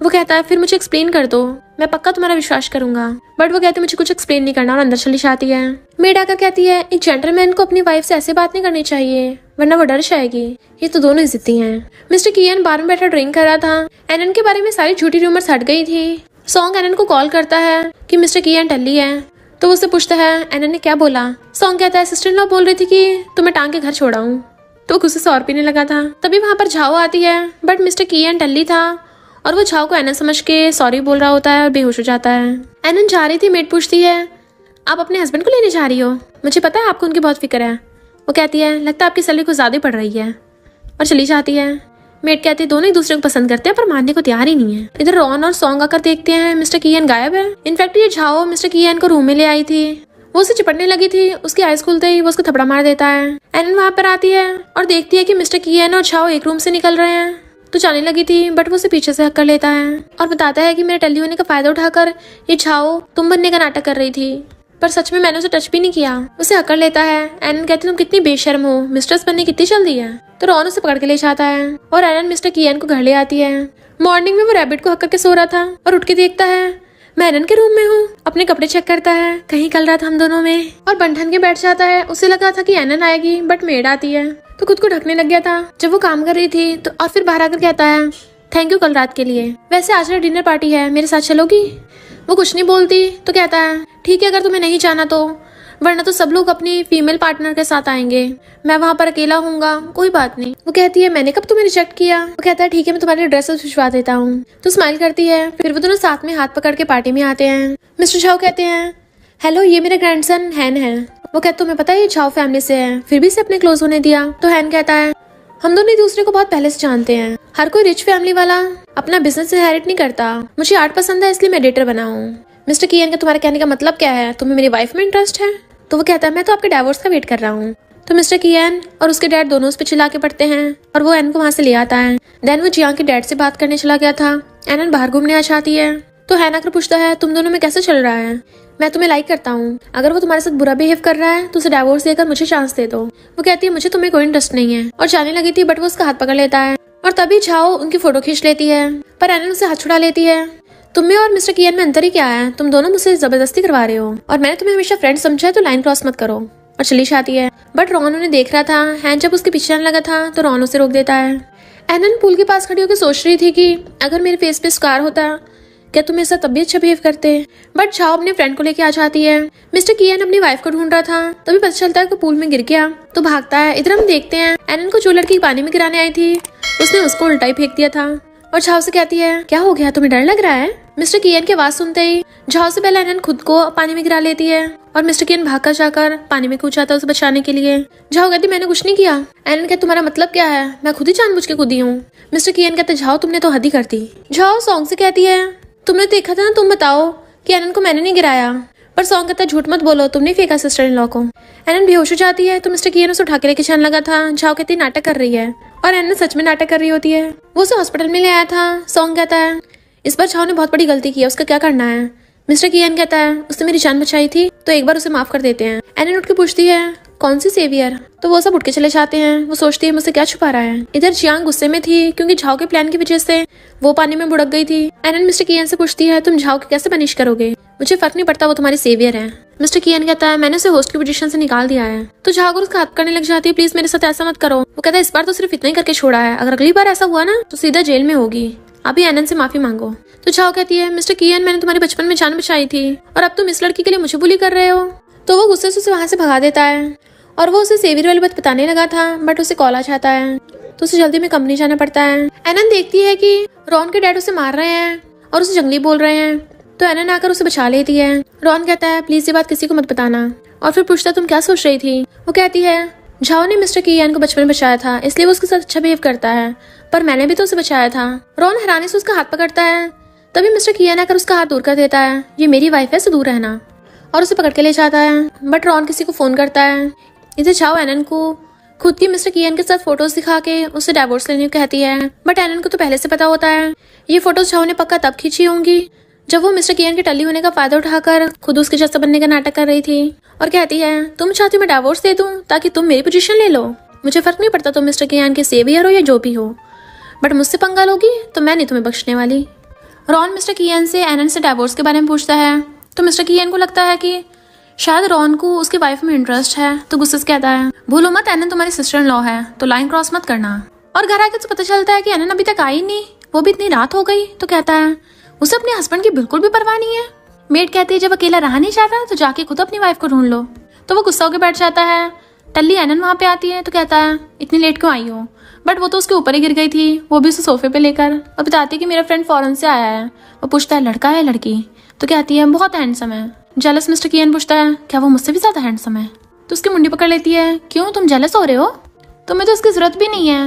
वो कहता है फिर मुझे एक्सप्लेन कर दो, मैं पक्का तुम्हारा विश्वास करूंगा। बट वो कहती है मुझे कुछ एक्सप्लेन नहीं करना, और अंदर चली जाती है। मेड आकर कहती है एक जेंटलमैन को अपनी वाइफ से ऐसे बात नहीं करनी चाहिए वरना वो डर जाएगी, ये तो दोनों इज्जती हैं। मिस्टर कियन बार में बैठा ड्रिंक कर रहा था। एनन के बारे में सारी झूठी रूमर्स हट गई थी। सॉन्ग एनन को कॉल करता है कि मिस्टर कियन टल्ली है, तो उससे पूछता है एनन ने क्या बोला? सॉन्ग कहता है सिस्टर इन लॉ बोल रही थी कि तुम्हें टांग के घर छोड़ाऊं, तो गुस्से से और पीने लगा था। तभी वहां पर झाओ आती है, बट मिस्टर कियन टल्ली था और वो झाओ को एनन समझ के सॉरी बोल रहा होता है और बेहोश हो जाता है। एनन जा रही थी, मेड पूछती है आप अपने हस्बैंड को लेने जा रही हो? मुझे पता है आपको उनकी बहुत फिक्र है। वो कहती है लगता है आपकी सैलरी कुछ ज्यादा पड़ रही है, और चली जाती है। मेड कहती है दोनों एक दूसरे को पसंद करते हैं पर मानने को तैयार ही नहीं है। इधर रॉन और सॉन्ग आकर देखते हैं मिस्टर कियन गायब है। इनफैक्ट ये झाओ मिस्टर कियन को रूम में ले आई थी, वो उसे चिपटने लगी थी, उसकी आइज खुलते ही वो उसको थपड़ा मार देता है। एनन वहां पर आती है और देखती है कि मिस्टर कियन और झाओ एक रूम से निकल रहे हैं, तो जाने लगी थी, बट वो उसे पीछे से हक कर लेता है और बताता है कि मेरे टल्ली होने का फायदा उठाकर ये झाओ तुम बनने का नाटक कर रही थी, पर सच में मैंने उसे टच भी नहीं किया। उसे हक कर लेता है। एनन कहती तुम कितनी बेशर्म हो, मिस्ट्रेस बनने कितनी जल्दी है। तो रॉन उसे पकड़ के ले जाता है और एनन मिस्टर कियन को घर ले आती है। मॉर्निंग में वो रैबिट को हक करके सो रहा था और उठ के देखता है मैं एनन के रूम में हूँ। अपने कपड़े चेक करता है, कहीं कल रात हम दोनों में, और बंठन के बैठ जाता है। उसे लगा था कि एनन आएगी, बट मेड आती है, तो खुद को ढकने लग गया था जब वो काम कर रही थी। तो और फिर बाहर आकर कहता है थैंक यू कल रात के लिए, वैसे आज डिनर पार्टी है, मेरे साथ चलोगी? वो कुछ नहीं बोलती, तो कहता है ठीक है अगर तुम्हें नहीं जाना तो। वरना तो सब लोग अपनी फीमेल पार्टनर के साथ आएंगे, मैं वहाँ पर अकेला होऊंगा। कोई बात नहीं। वो कहती है मैंने कब तुम्हें रिजेक्ट किया। वो कहता है ठीक है मैं तुम्हारे ड्रेसेस भिजवा देता हूँ। तो स्माइल करती है। फिर वो दोनों साथ में हाथ पकड़ के पार्टी में आते हैं। मिस्टर झाओ कहते हैं हेलो ये मेरा ग्रैंडसन हैन है। वो कहते तुम्हें पता है ये झाओ फैमिली से है, फिर भी इसे अपने क्लोज होने दिया। तो हैन कहता है हम दोनों एक दूसरे को बहुत पहले से जानते हैं, हर कोई रिच फैमिली वाला अपना बिजनेस इनहेरिट नहीं करता। मुझे आर्ट पसंद है इसलिए मैं एडिटर बना हूँ। मिस्टर कियन का तुम्हारे कहने का मतलब क्या है, तुम्हें मेरी वाइफ में इंटरेस्ट है। तो वो कहता है मैं तो आपके डाइवोर्स का वेट कर रहा हूँ। तो मिस्टर कियन और उसके डैड दोनों उस पर चिल्ला के पड़ते हैं और वो एन को वहाँ से ले आता है। देन वो जियांग के डैड से बात करने चला गया था। एनन बाहर घूमने आ जाती है तो हैन आकर पूछता है तुम दोनों में कैसे चल रहा है, मैं तुम्हें लाइक करता हूँ, अगर वो तुम्हारे साथ बुरा बिहेव कर रहा है तो उसे डाइवोर्स देकर मुझे चांस दे दो। वो कहती है मुझे तुम्हें कोई इंटरेस्ट नहीं है और जाने लगी थी बट वो उसका हाथ पकड़ लेता है और तभी झाओ उनकी फोटो खींच लेती है पर एनन उसे हाथ छुड़ा लेती है। तुम्हें और मिस्टर कियन में अंतर ही क्या है, तुम दोनों मुझसे जबरदस्ती करवा रहे हो और मैंने तुम्हें हमेशा फ्रेंड समझा है तो लाइन क्रॉस मत करो। और चली जाती है। बट रॉन उन्हें देख रहा था। हैन जब उसके पीछे आने लगा था तो रॉन उसे रोक देता है। एनन पूल के पास खड़ी होकर सोच रही थी कि अगर मेरे फेस पे स्कार होता क्या तुम मेरे साथ तब भी अच्छा बिहेव करते। बट झाओ अपने फ्रेंड को लेके आ जाती है। मिस्टर कियन अपनी वाइफ को ढूंढ रहा था तभी पता चलता है कि पूल में गिर गया तो भागता है। इधर हम देखते हैं एनन को जो लड़की पानी में गिराने आई थी उसने उसको उल्टा ही फेंक दिया था और झाओ से कहती है क्या हो गया, तुम्हें डर लग रहा है। मिस्टर कियन की आवाज सुनते ही झाओ से पहले एनन खुद को पानी में गिरा लेती है और मिस्टर कियन भागकर जाकर पानी में कूद जाता है उसे बचाने के लिए। झाओ कहती मैंने कुछ नहीं किया। एनन कहती तुम्हारा मतलब क्या है, मैं खुद ही जानबूझ के कूदी हूँ। मिस्टर कियन कहते झाओ तुमने तो हद ही कर दी। झाओ सॉन्ग से कहती है तुमने देखा था ना, तुम बताओ कि एनन को मैंने नहीं गिराया। पर सॉन्ग कहता झूठ मत बोलो, तुमने फेंका सिस्टर इन लॉ को। एनन बेहोश हो जाती है तो मिस्टर कियन उसे उठा के लेके जाने लगा था। झाओ कहती नाटक कर रही है और एनन सच में नाटक कर रही होती है। वो उसे हॉस्पिटल में ले आया था। सॉन्ग कहता है इस बार झाओ ने बहुत बड़ी गलती की है, उसका क्या करना है। मिस्टर कियन कहता है उसने मेरी जान बचाई थी तो एक बार उसे माफ कर देते हैं। एनन उठ के पूछती है कौन सी सेवियर। तो वो सब उठ के चले जाते हैं। वो सोचती है मुझसे क्या छुपा रहा है। इधर जियांग गुस्से में थी क्योंकि झाओ के प्लान की वजह से वो पानी में बुड़क गई थी। एनन मिस्टर कियन से पूछती है तुम झाओ को कैसे पनिश करोगे, मुझे फर्क नहीं पड़ता, वो तुम्हारी सेवियर है। मिस्टर कियन कहता है मैंने उसे होस्ट की पोजीशन से निकाल दिया है। तो झाओ उसका हाथ करने लग जाती है प्लीज मेरे साथ ऐसा मत करो। वो कहता है इस बार तो सिर्फ इतना ही करके छोड़ा है, अगर अगली बार ऐसा हुआ ना तो सीधा जेल में होगी, अभी एनन से माफी मांगो। तो झाओ कहती है मिस्टर कियन मैंने तुम्हारे बचपन में जान बचाई थी और अब तुम इस लड़की के लिए मुझे बुली कर रहे हो। तो वो गुस्से से उसे वहां से भगा देता है और वो उसे सेवियर वाली बात बताने लगा था बट उसे कॉल आ जाता है तो उसे जल्दी में कंपनी जाना पड़ता है। एनन देखती है कि रॉन के डैड उसे मार रहे हैं और उसे जंगली बोल रहे हैं तो एनन आकर उसे बचा लेती है। रॉन कहता है प्लीज ये बात किसी को मत बताना और फिर पूछता तुम क्या सोच रही थी। वो कहती है झाओ ने मिस्टर कियन को बचपन में बचाया था इसलिए वो उसके साथ अच्छा बिहेव करता है, पर मैंने भी तो उसे बचाया था। रॉन हैरानी से उसका हाथ पकड़ता है तभी मिस्टर कियन आकर उसका हाथ दूर कर देता है, ये मेरी वाइफ है से दूर रहना, और उसे पकड़ के ले जाता है। बट रॉन किसी को फोन करता है। इधर झाओ एनन को खुद की मिस्टर कियन के साथ फोटोज दिखा के उससे डाइवोर्स लेने को कहती है। बट एनन को तो पहले से पता होता है ये फोटोज झाओ ने पक्का तब खींची होंगी जब वो मिस्टर कियन के टल्ली होने का फायदा उठाकर खुद उसके जैसा बनने का नाटक कर रही थी और कहती है तुम चाहती मैं डाइवोर्स दे दूं ताकि तुम मेरी पोजीशन ले लो, मुझे फर्क नहीं पड़ता तुम मिस्टर कियन के सेवियर हो या जो भी हो, बट मुझसे पंगा लोगी तो मैं नहीं तुम्हें बख्शने वाली। रॉन मिस्टर कियन से एनन से डाइवोर्स के बारे में पूछता है तो मिस्टर कियन को लगता है कि शायद रॉन को उसकी वाइफ में इंटरेस्ट है तो गुस्से से कहता है भूलो मत एनन तुम्हारी सिस्टर इन लॉ है तो लाइन क्रॉस मत करना। और घर आके तो पता चलता है कि एनन अभी तक आई नहीं, वो भी इतनी रात हो गई। तो कहता है उसे अपने हस्बैंड की बिल्कुल भी परवाह नहीं है। मेड कहती है जब अकेला रहा नहीं चाहता तो जाके खुद अपनी वाइफ को ढूंढ लो। तो वो गुस्सा होकर बैठ जाता है। टल्ली एनन वहां पे आती है तो कहता है इतनी लेट क्यों आई हो, बट वो तो उसके ऊपर ही गिर गई थी, वो भी उसे सोफे पे लेकर, और बताती है कि मेरा फ्रेंड फॉरेन से आया है। वो पूछता है लड़का है लड़की। तो कहती है बहुत हैंडसम है। जेलस मिस्टर कियन पूछता है क्या वो मुझसे भी ज्यादा हैंडसम है। तो उसकी मुंडी पकड़ लेती है क्यों तुम जेलस हो रहे हो, तुम्हें तो उसकी जरूरत भी नहीं है,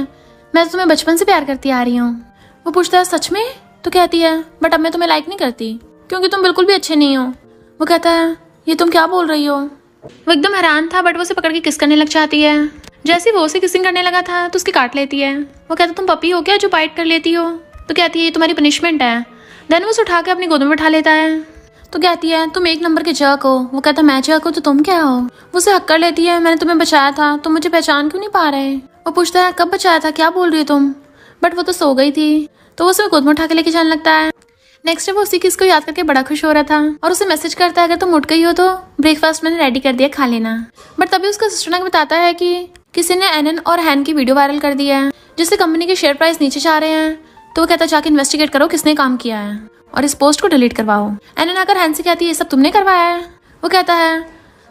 मैं तो तुम्हें बचपन से प्यार करती आ रही हूँ। वो पूछता है सच में। तो कहती है बट अब मैं तुम्हें लाइक नहीं करती क्योंकि तुम बिल्कुल भी अच्छे नहीं हो। वो कहता है ये तुम क्या बोल रही हो। वो एकदम हैरान था बट वो उसे पकड़ के किस करने लग जाती है। जैसे वो उसे किसिंग करने लगा था तो उसकी काट लेती है। वो कहता तुम पपी हो क्या जो बाइट कर लेती हो। तो कहती है ये तुम्हारी पनिशमेंट है। देन वो उसे उठा के अपनी गोद में बैठा लेता है। तो कहती है तुम एक नंबर के जर्क हो। वो कहता मैं जर्क हो तो तुम क्या हो। वो उसे हक कर लेती है मैंने तुम्हें बचाया था, तुम मुझे पहचान क्यों नहीं पा रहे। वो पूछता है कब बचाया था, क्या बोल रही हो तुम, बट वो तो सो गई थी। तो वो उसे गोद में उठा के लेके जाने लगता है। नेक्स्ट डे वो उसी किस को याद करके बड़ा खुश हो रहा था और उसे मैसेज करता है अगर तुम उठ गई हो तो ब्रेकफास्ट मैंने रेडी कर दिया, खा लेना। बट तभी उसका सिस्टर ने बताता है कि किसी ने एनन और हैन की वीडियो वायरल कर दी है जिससे कंपनी के शेयर प्राइस नीचे जा रहे हैं। तो वो कहता है जाके इन्वेस्टिगेट करो किसने काम किया है और इस पोस्ट को डिलीट करवाओ। एनन आकर हैन से कहती है ये सब तुमने करवाया है। वो कहता है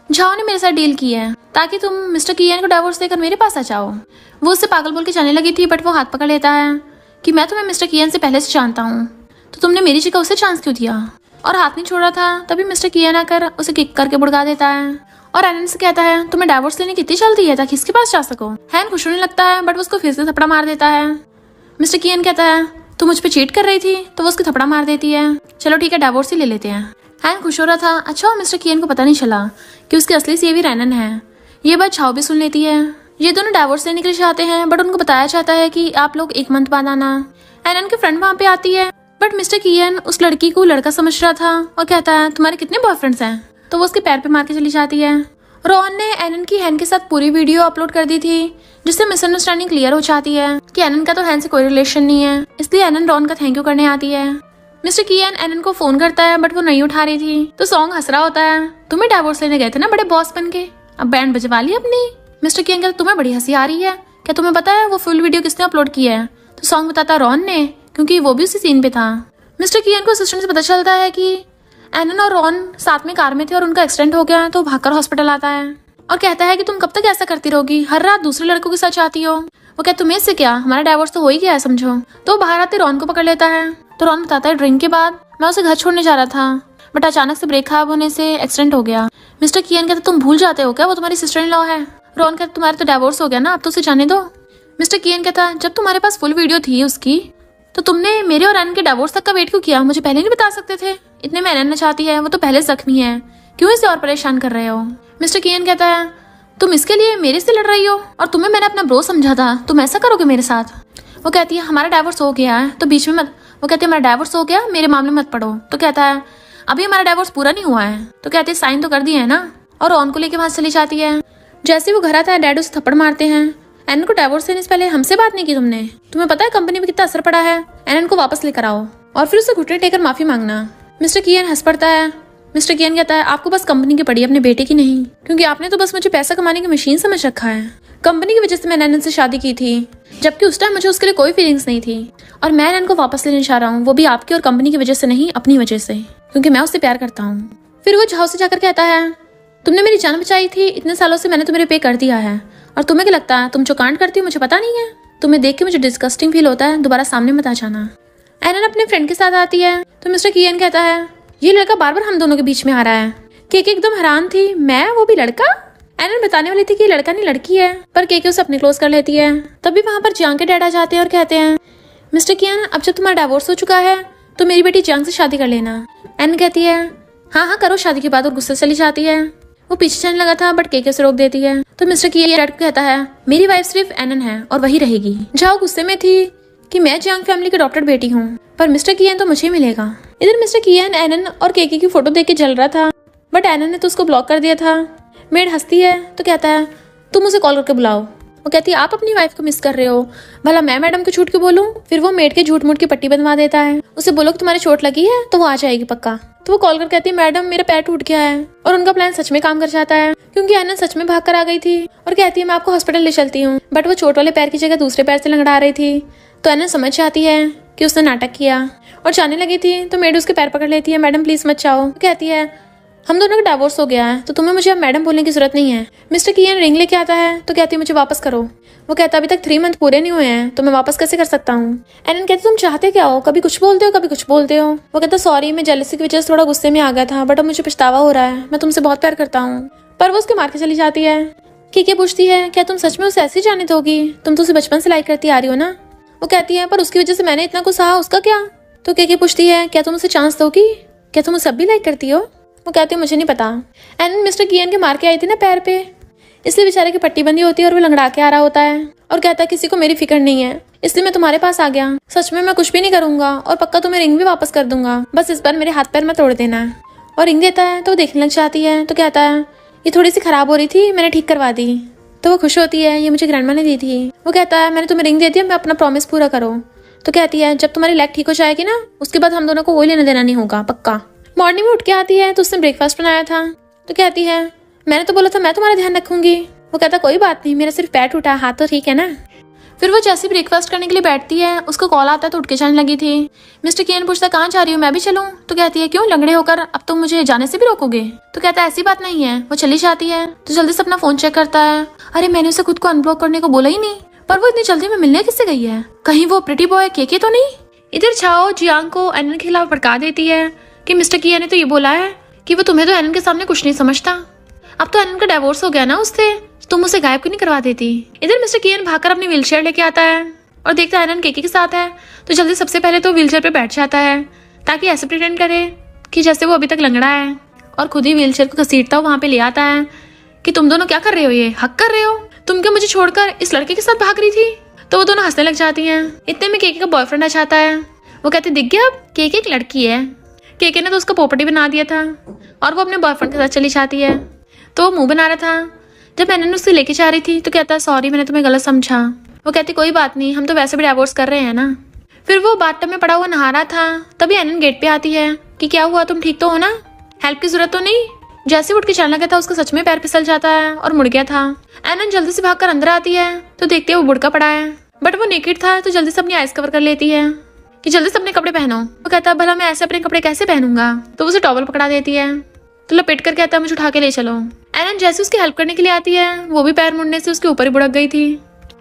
झाओ ने मेरे साथ डील की है ताकि तुम मिस्टर कियान को डिवोर्स देकर मेरे पास आ जाओ। वो उससे पागल बोल के जाने लगी थी, बट वो हाथ पकड़ लेता है कि मैं तुम्हें मिस्टर कियान से पहले से जानता हूँ, तो तुमने मेरी जगह उसे चांस क्यों दिया। और हाथ नहीं छोड़ा था तभी मिस्टर कियान आकर उसे किक करके भुड़का देता है और एनन से कहता है तुम्हें डिवोर्स लेने की इतनी जल्दी है ताकि इसके पास जा सको। हैन खुश होने लगता है, बट वो उसको फिर से थप्पड़ा मार देता है। मिस्टर कियान कहता है तू मुझ पे चीट कर रही थी, तो वो उसको थप्पड़ा मार देती है। चलो ठीक है, डिवोर्स ही ले लेते हैं। हैन खुश हो रहा था। अच्छा, मिस्टर कियान को पता नहीं चला कि उसकी असली सीवी रैनन है। ये बात झाओ भी सुन लेती है। ये दोनों डिवोर्स लेने के लिए चाहते हैं, बट उनको बताया जाता है कि आप लोग 1 मंथ बाद आना। एनन की फ्रेंड वहाँ पे आती है, बट मिस्टर कियान उस लड़की को लड़का समझ रहा था और कहता है तुम्हारे कितने बॉयफ्रेंड्स हैं, तो वो उसके पैर पे मार के चली जाती है। रॉन ने एनन की हैन के साथ पूरी वीडियो अपलोड कर दी थी, जिससे मिसअंडरस्टैंडिंग क्लियर हो जाती है कि एनन का तो हैन से कोई रिलेशन नहीं है, इसलिए एनन रॉन का थैंक यू करने आती है। मिस्टर कियान एनन को फोन करता है, बट वो नहीं उठा रही थी, तो सॉन्ग हंस रहा होता है तुम्हें डिवोर्स लेने गए थे ना बड़े बॉस बन के, अब बैंड बजवा ली अपनी। मिस्टर कियान कहता तुम्हें बड़ी हंसी आ रही है, क्या तुम्हें पता है वो फुल वीडियो किसने अपलोड की है। तो सॉन्ग बताता रॉन ने, क्योंकि वो भी उसी सीन पे था। मिस्टर कियान को असिस्टेंट से पता चलता है कि एनन और रॉन साथ में कार में थे और उनका एक्सीडेंट हो गया, तो भागकर हॉस्पिटल आता है और कहता है कि तुम कब तक ऐसा करती रहोगी, हर रात दूसरे लड़कों के साथ चाहती हो। वो कहते तुम्हें इससे क्या, हमारा डिवोर्स तो हो ही गया है समझो। तो बाहर आते रॉन को पकड़ लेता है, तो रॉन बताता है ड्रिंक के बाद मैं उसे घर छोड़ने जा रहा था, बट अचानक से ब्रेक खराब होने से एक्सीडेंट हो गया। मिस्टर कियान कहता तुम भूल जाते हो क्या वो तुम्हारी सिस्टर इन लॉ है। रॉन कहता तुम्हारा तो डिवोर्स हो गया ना, अब तो उसे जाने दो। मिस्टर कियान कहता जब तुम्हारे पास फुल वीडियो थी उसकी, तो तुमने मेरे और एनन के डिवोर्स तक का वेट क्यों किया, मुझे पहले नहीं बता सकते थे। इतने में एनन चाहती है, वो तो पहले जख्मी है, क्यों इसे और परेशान कर रहे हो। मिस्टर कियान कहता है तुम इसके लिए मेरे से लड़ रही हो, और तुम्हें मैंने अपना ब्रो समझा था, तुम ऐसा करोगे मेरे साथ। वो कहती है हमारा डिवोर्स हो गया है, तो बीच में मत। वो कहती है हमारा डिवोर्स हो गया, मेरे मामले में मत पड़ो। तो कहता है अभी हमारा डिवोर्स पूरा नहीं हुआ है। तो कहते हैं साइन तो कर दिए है ना, और रॉन को लेके वहां चली जाती है। जैसे वो घर आता है डैड उसे थप्पड़ मारते हैं। एनन को डिवोर्स देने से पहले हमसे बात नहीं की तुमने, तुम्हें पता है कंपनी में कितना असर पड़ा है, एनन को वापस लेकर आओ और फिर उसे घुटने टेकर माफी मांगना। मिस्टर कियान हंस पड़ता है। मिस्टर कियान कहता है आपको बस कंपनी की पड़ी, अपने बेटे की नहीं, क्योंकि आपने तो बस मुझे पैसा कमाने की मशीन समझ रखा है। कंपनी की वजह से मैंने एनन से शादी की थी, जबकि उस टाइम मुझे उसके लिए कोई फीलिंग्स नहीं थी, और मैं एनन को वापस लेने चाह रहा हूँ, वो भी आपकी और कंपनी की वजह से नहीं, अपनी वजह से, क्योंकि मैं उससे प्यार करता हूँ। फिर वो झाओ से जाकर कहता है तुमने मेरी जान बचाई थी, इतने सालों से मैंने तुम्हें पे कर दिया है, और तुम्हें क्या लगता है तुम जो कांड करती हो मुझे पता नहीं है। तुम्हें देख के मुझे डिस्गस्टिंग फील होता है, दोबारा सामने मत आ जाना। एनन अपने फ्रेंड के साथ आती है, तो मिस्टर कियान कहता है ये लड़का बार बार हम दोनों के बीच में आ रहा है। केके एकदम हैरान थी, मैं वो भी लड़का। एनन बताने वाली थी कि लड़का नहीं लड़की है, पर केके उसे अपने क्लोज कर लेती है। तभी वहां पर जियांग के डैड आ जाते हैं और कहते हैं मिस्टर कियान अब जब तुम्हारा डिवोर्स हो चुका है तो मेरी बेटी जियांग से शादी कर लेना। एनन कहती है हाँ करो शादी की बात, और गुस्से चली जाती है। वो पीछे चलने लगा था, बट केके से रोक देती है। तो मिस्टर कियान डैड को कहता है मेरी वाइफ सिर्फ एनन है और वही रहेगी। झाओ गुस्से में थी कि मैं जियांग फैमिली की डॉक्टर बेटी हूँ, पर मिस्टर कियान तो मुझे मिलेगा। इधर मिस्टर कियान एनन और केके की फोटो देख के जल रहा था, बट एनन ने तो उसको ब्लॉक कर दिया था। मेड हंसती है तो कहता है तुम उसे कॉल करके बुलाओ। वो कहती है आप अपनी वाइफ को मिस कर रहे हो, भला मैं मैडम को झूठ क्यों बोलूं। फिर वो मेड के झूठ मूठ की पट्टी बनवा देता है, उसे बोलो कि तुम्हारी चोट लगी है तो वो आ जाएगी पक्का। तो वो कॉल कर कहती है मैडम मेरा पैर टूट गया है, और उनका प्लान सच में काम कर जाता है, क्योंकि एनन सच में भाग कर आ गई थी और कहती है मैं आपको हॉस्पिटल ले चलती हूँ, बट वो चोट वाले पैर की जगह दूसरे पैर से लंगड़ा रही थी। तो एनन समझ जाती है कि उसने नाटक किया और जाने लगी थी, तो मेड उसके पैर पकड़ लेती है, मैडम प्लीज मत जाओ। कहती है हम दोनों का डिवोर्स हो गया है, तो तुम्हें मुझे अब मैडम बोलने की जरूरत नहीं है। मिस्टर कियान रिंग लेके आता है, तो कहती है मुझे वापस करो। वो कहता अभी तक 3 मंथ पूरे नहीं हुए हैं, तो मैं वापस कैसे कर सकता हूँ। एनन कहती तुम चाहते क्या हो, कभी कुछ बोलते हो कभी कुछ बोलते हो। वो कहता सॉरी मैं जेलसी की वजह से थोड़ा गुस्से में आ गया था, बट अब मुझे पछतावा हो रहा है, मैं तुमसे बहुत प्यार करता हूँ। पर वो उसके मार के चली जाती है। केके पूछती है क्या तुम सच में उसे ऐसे जाने दोगी, तुम तो उसे बचपन से लाइक करती आ रही हो ना। वो कहती है पर उसकी वजह से मैंने इतना कुछ सहा, उसका क्या। तो केके पूछती है क्या तुम उसे चांस दोगी, क्या तुम उसे अब भी लाइक करती हो। वो कहती है मुझे नहीं पता। एनन मिस्टर कियान के मार के आई थी ना पैर पे, इसलिए बेचारे की पट्टी बंदी होती है और वो लंगड़ा के आ रहा होता है और कहता है किसी को मेरी फिक्र नहीं है, इसलिए मैं तुम्हारे पास आ गया। सच में मैं कुछ भी नहीं करूंगा और पक्का तुम्हें रिंग भी वापस कर दूंगा, बस इस बार मेरे हाथ पैर मत तोड़ देना। और रिंग देता है तो वो देखने लग जाती है, तो कहता है ये थोड़ी सी खराब हो रही थी, मैंने ठीक करवा दी। तो वो खुश होती है, ये मुझे ग्रैंडमा ने दी थी। वो कहता है मैंने तुम्हें रिंग दे दिया, मैं अपना प्रॉमिस पूरा करो। तो कहती है जब तुम्हारी लेग ठीक हो जाएगी ना, उसके बाद हम दोनों को कोई लेना देना नहीं होगा पक्का। मॉर्निंग में उठ के आती है तो उसने ब्रेकफास्ट बनाया था। तो कहती है मैंने तो बोला था मैं तुम्हारा ध्यान रखूंगी। वो कहता कोई बात नहीं, मेरा सिर्फ पैर टूटा, हाथ तो ठीक है ना। फिर वो जैसे ब्रेकफास्ट करने के लिए बैठती है उसको कॉल आता है तो उठ के जाने लगी थी। मिस्टर कियन पूछता कहाँ जा रही हूँ, मैं भी चलूँ? तो कहती है क्यों, लंगड़े होकर अब तुम मुझे जाने से भी रोकोगे? तो कहता है ऐसी बात नहीं है। वो चली जाती है तो जल्दी से अपना फोन चेक करता है। अरे मैंने उसे खुद को अनब्लॉक करने को बोला ही नहीं, पर वो इतनी जल्दी में मिलने किससे गई है? कहीं वो प्रिटी बॉय केके तो नहीं? इधर छाओ जियांग को एनन के खिलाफ भड़का देती है कि मिस्टर कियन ने तो ये बोला है कि वो तुम्हें तो एनन के सामने कुछ नहीं समझता। अब तो एनन का डिवोर्स हो गया ना उससे, तुम उसे गायब क्यों नहीं करवा देती? इधर मिस्टर कियन भागकर अपनी व्हीलचेयर लेके आता है और देखता है एनन केके के साथ है तो जल्दी सबसे पहले तो व्हीलचेयर पे बैठ जाता है ताकि ऐसे प्रिटेंड करे कि जैसे वो अभी तक लंगड़ा है, और खुद ही व्हीलचेयर को घसीटता वहां पे ले आता है कि तुम दोनों क्या कर रहे हो, ये हक कर रहे हो? तुम क्या मुझे छोड़कर इस लड़के के साथ भाग रही थी? तो वो दोनों हंसने लग जाती हैं। इतने में केके का बॉयफ्रेंड आ जाता है। वो कहते दिख गया, अब केके एक लड़की है। केके ने तो उसका पोपटी बना दिया था और वो अपने बॉयफ्रेंड के साथ चली जाती है। तो वो मुंह बना रहा था। जब मैंने उससे लेके जा रही थी तो कहता सॉरी मैंने तुम्हें गलत समझा। वो कहती कोई बात नहीं, हम तो वैसे भी डिवोर्स कर रहे हैं ना। फिर वो बाथटब में पड़ा हुआ नहा रहा था तभी एनन गेट पे आती है कि क्या हुआ, तुम ठीक तो हो ना, हेल्प की जरूरत तो नहीं? जैसे उठ के चलने लगा था उसका सच में पैर फिसल जाता है और मुड़ गया था। एनन जल्दी से भागकर अंदर आती है तो देखते है वो बुड़का पड़ा है, बट वो नेकेड था तो जल्दी से अपनी आइज कवर कर लेती है कि जल्दी से अपने कपड़े पहनो। वो कहता है भला मैं ऐसे अपने कपड़े कैसे पहनूंगा? तो उसे टॉवल पकड़ा देती है तो लपेट कर कहता है मुझे उठा के ले चलो। एनन जैसे उसकी हेल्प करने के लिए आती है वो भी पैर मुड़ने से उसके ऊपर ही बुड़क गई थी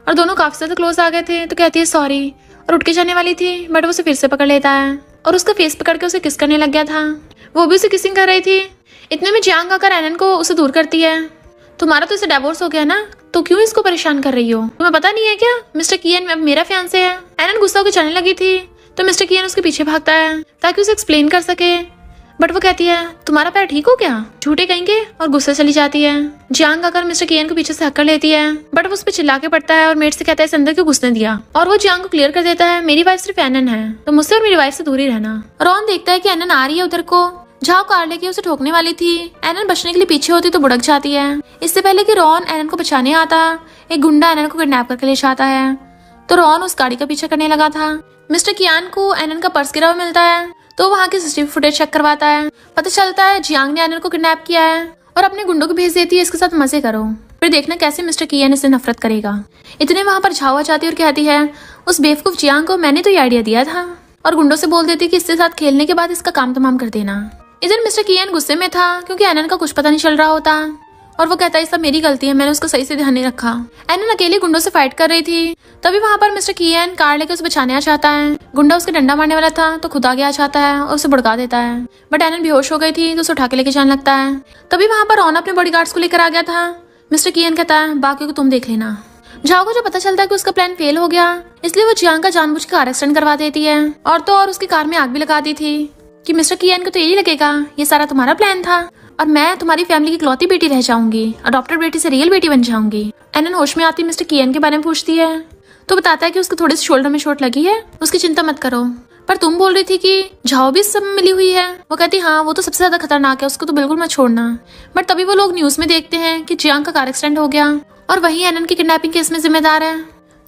और दोनों काफी ज्यादा क्लोज आ गए थे। तो कहती है सॉरी और उठ के जाने वाली थी, बट वो उसे फिर से पकड़ लेता है और उसका फेस पकड़ के उसे किस करने लग गया था। वो भी उसे किसिंग कर रही थी। इतने में जियांग आकर एनन को उसे दूर करती है। तुम्हारा तो इसे डिवोर्स हो गया ना, तो क्यों इसको परेशान कर रही हो? तुम्हें पता नहीं है क्या मिस्टर कियन अब मेरा फियांसे है? एनन गुस्सा होकर चलने लगी थी तो मिस्टर कियन उसके पीछे भागता है ताकि उसे एक्सप्लेन कर सके, बट वो कहती है तुम्हारा पैर ठीक हो क्या, झूठे कहेंगे, और गुस्से चली जाती है। जियांग आकर मिस्टर कियन को पीछे से हक कर लेती है, बट वो उस पर चिल्ला के पड़ता है और मेट से कहता है इस अंदर क्यों घुसने दिया, और वो जियांग को क्लियर कर देता है मेरी वाइफ सिर्फ एनन है तो मुझसे और मेरी वाइफ से दूर ही रहना। रॉन देखता है कि एनन आ रही है उधर को। झाओ कार लेके उसे ठोकने वाली थी। एनन बचने के लिए पीछे होती तो बुड़क जाती है। इससे पहले कि रॉन एनन को बचाने आता, एक गुंडा एनन को किडनैप करके ले जाता है तो रॉन उस गाड़ी का पीछा करने लगा था। मिस्टर कियान को एनन का पर्स गिरा हुआ मिलता है तो वहाँ की सीसीटीवी फुटेज चेक करवाता है। पता चलता है जियांग ने एनन को किडनैप किया है और अपने गुंडों को भेज देती है इसके साथ मजे करो, फिर देखना कैसे मिस्टर कियान इससे नफरत करेगा। इतने वहाँ पर झाओ आ जाती है और कहती है उस बेवकूफ जियांग को मैंने तो ये आइडिया दिया था, और गुंडों से बोल देती कि इसके साथ खेलने के बाद इसका काम तमाम कर देना। इधर मिस्टर कियान गुस्से में था क्योंकि एनन का कुछ पता नहीं चल रहा होता और वो कहता है सब मेरी गलती है, मैंने उसका सही से ध्यान नहीं रखा। एनन अकेले गुंडों से फाइट कर रही थी तभी वहाँ पर मिस्टर कियान कार लेकर उसे बचाने आ जाता है। गुंडा उसके डंडा मारने वाला था तो खुद आगे आ जाता है और उसे भड़का देता है, बट एनन बेहोश हो गई थी तो उसे उठा के लेके जाने लगता है। तभी वहाँ पर रॉन अपने बॉडीगार्ड्स को लेकर आ गया था। मिस्टर कियान कहता है बाकी को तुम देख लेना। झाओ को जो पता चलता है कि उसका प्लान फेल हो गया इसलिए वो जियांग का जानबूझ के कार एक्सीडेंट करवा देती है, और तो और उसकी कार में आग भी लगा दी थी कि मिस्टर कियान को तो यही लगेगा ये सारा तुम्हारा प्लान था और मैं तुम्हारी फैमिली की इकलौती बेटी रह जाऊंगी, अडॉप्टेड बेटी से रियल बेटी बन जाऊंगी। एनन होश में आती मिस्टर कियान के बारे में पूछती है तो बताता है कि उसके थोड़ी सी शोल्डर में चोट लगी है, उसकी चिंता मत करो, पर तुम बोल रही थी कि झाओ भी सब मिली हुई है। वो कहती हाँ वो तो सबसे ज्यादा खतरनाक है, उसको तो बिल्कुल मत छोड़ना। बट तभी वो लोग न्यूज में देखते हैं कि जियांग का कार एक्सीडेंट हो गया और वही एनन की किडनैपिंग केस में जिम्मेदार है।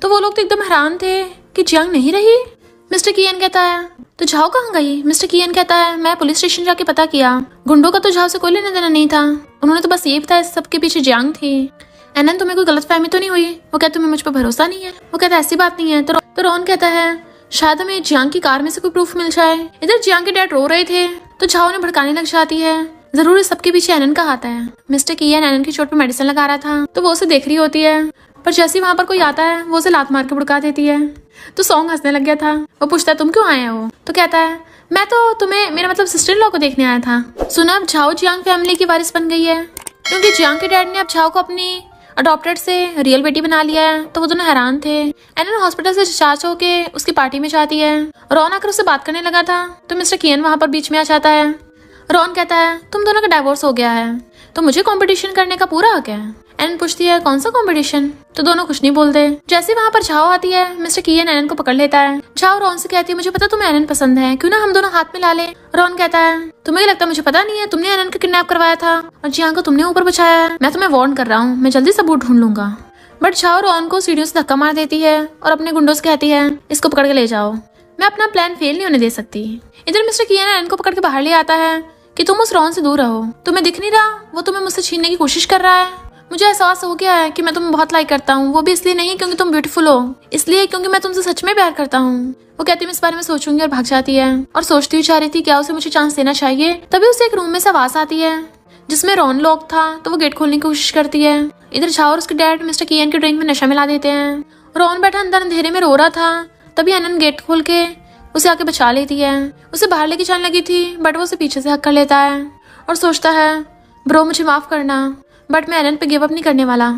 तो वो लोग तो एकदम हैरान थे कि जियांग नहीं रही। मिस्टर कियान कहता है तो झाओ कहाँ गई? मिस्टर कियान कहता है मैं पुलिस स्टेशन जाके पता किया, गुंडों का तो झाओ से कोई लेना देना नहीं था, उन्होंने तो बस ये बताया सबके पीछे जियांग थी। एनन तुम्हें कोई गलतफहमी तो नहीं हुई? वो कहते तुम्हें मुझ पर भरोसा नहीं है? वो कहता ऐसी बात नहीं है। तो रॉन कहता है शायद हमें जियांग की कार में से कोई प्रूफ मिल जाए। इधर जियांग के डैड रो रहे थे तो झाओ ने भड़काने लग जाती है जरूर इस सबके पीछे एनन का हाथ है। मिस्टर कियान एनन की चोट पर मेडिसिन लगा रहा था तो वो उसे देख रही होती है, पर जैसे ही वहाँ पर कोई आता है वो उसे लात मार के भड़का देती है। तो सॉन्ग हंसने लग गया था। वो पूछता है तुम क्यों आए हो? तो कहता है मैं तो तुम्हें मेरा मतलब सिस्टर इन लॉ को देखने आया था। सुना अब झाओ जियांग फैमिली की वारिस बन गई है क्योंकि जियांग के डैड ने अब झाओ को अपनी अडॉप्टेड से रियल बेटी बना लिया है। तो वो दोनों हैरान थे। एनन हॉस्पिटल से डिस्चार्ज होके उसकी पार्टी में जाती है। रॉन आकर उससे बात करने लगा था तो मिस्टर कियान वहाँ पर बीच में आ जाता है। रॉन कहता है तुम दोनों का डिवोर्स हो गया है तो मुझे कंपटीशन करने का पूरा हक है। एनन पूछती है कौन सा कंपटीशन? तो दोनों कुछ नहीं बोलते। जैसे वहाँ पर झाओ आती है मिस्टर कियान एनन को पकड़ लेता है। झाओ रॉन से कहती है मुझे पता तुम्हें एनन पसंद है, क्यों ना हम दोनों हाथ में ला ले। रॉन कहता है तुम्हें लगता है मुझे पता नहीं है, तुमने एनन को किडनैप करवाया था और जियांग को तुमने ऊपर बचाया है। मैं तुम्हें वार्न कर रहा हूँ, मैं जल्दी सबूत ढूंढ लूंगा। बट झाओ रॉन को सीढ़ियों से धक्का मार देती है और अपने गुंडों से कहती है इसको पकड़ के ले जाओ, मैं अपना प्लान फेल नहीं होने दे सकती। इधर मिस्टर कियान एनन को पकड़ के बाहर ले आता है कि तुम उस रॉन से दूर रहो, तुम्हें दिख नहीं रहा वो तुम्हें मुझसे छीनने की कोशिश कर रहा है। मुझे एहसास हो गया है कि मैं तुम्हें बहुत लाइक करता हूँ, वो भी इसलिए नहीं क्योंकि तुम ब्यूटीफुल हो, इसलिए क्योंकि मैं तुमसे सच में प्यार करता हूँ। वो कहती है मैं इस बारे में सोचूंगी और भाग जाती है और सोचती हुई चाह रही थी क्या उसे मुझे चांस देना चाहिए। तभी उसे एक रूम में से आवाज आती है जिसमें रॉन लॉक था, तो वो गेट खोलने की कोशिश करती है। इधर झाओ और उसके डैड मिस्टर कियन के ड्रिंक में नशा मिला देते हैं। रॉन बैठा अंदर अंधेरे में रो रहा था, तभी एनन गेट खोल के उसे आके बचा लेती है। उसे बाहर लेके जाने लगी थी बट वो उसे पीछे से हक कर लेता है और सोचता है ब्रो मुझे माफ करना, बट मैं एनन पे गिव अप नहीं करने वाला।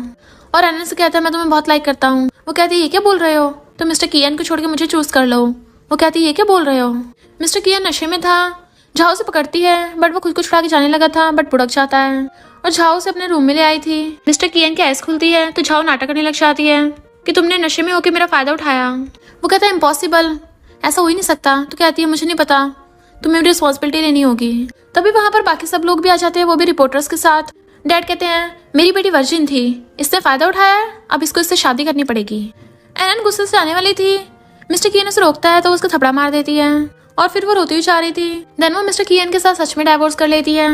और एनन से कहता है मैं तुम्हें बहुत लाइक करता हूँ। वो कहती है ये क्या बोल रहे हो, तो मिस्टर कियन को छोड़ के मुझे चूज कर लो। वो कहती है ये क्या बोल रहे हो। मिस्टर कियन नशे में था, झाओ से पकड़ती है बट वो खुद को छुड़ा के जाने लगा था बट बुड़क जाता है और झाओ से अपने रूम में ले आई थी। मिस्टर कियन की आइज खुलती है तो झाओ नाटक करने लग जाती है कि तुमने नशे में होकर मेरा फायदा उठाया। वो कहता है इम्पॉसिबल, ऐसा हो ही नहीं सकता। तो कहती है मुझे नहीं पता, तुम्हें मेरी रिस्पॉन्सिबिलिटी लेनी होगी। तभी वहां पर बाकी सब लोग भी आ जाते हैं, वो भी रिपोर्टर्स के साथ। डैड कहते हैं मेरी बेटी वर्जिन थी, इसने फायदा उठाया है, अब इसको इससे शादी करनी पड़ेगी। एनन गुस्से से आने वाली थी, मिस्टर कियन उसे रोकता है तो उसको थपड़ा मार देती है और फिर वो रोती हुई जा रही थी। देन वो मिस्टर कियन के साथ सच में डाइवोर्स कर लेती है।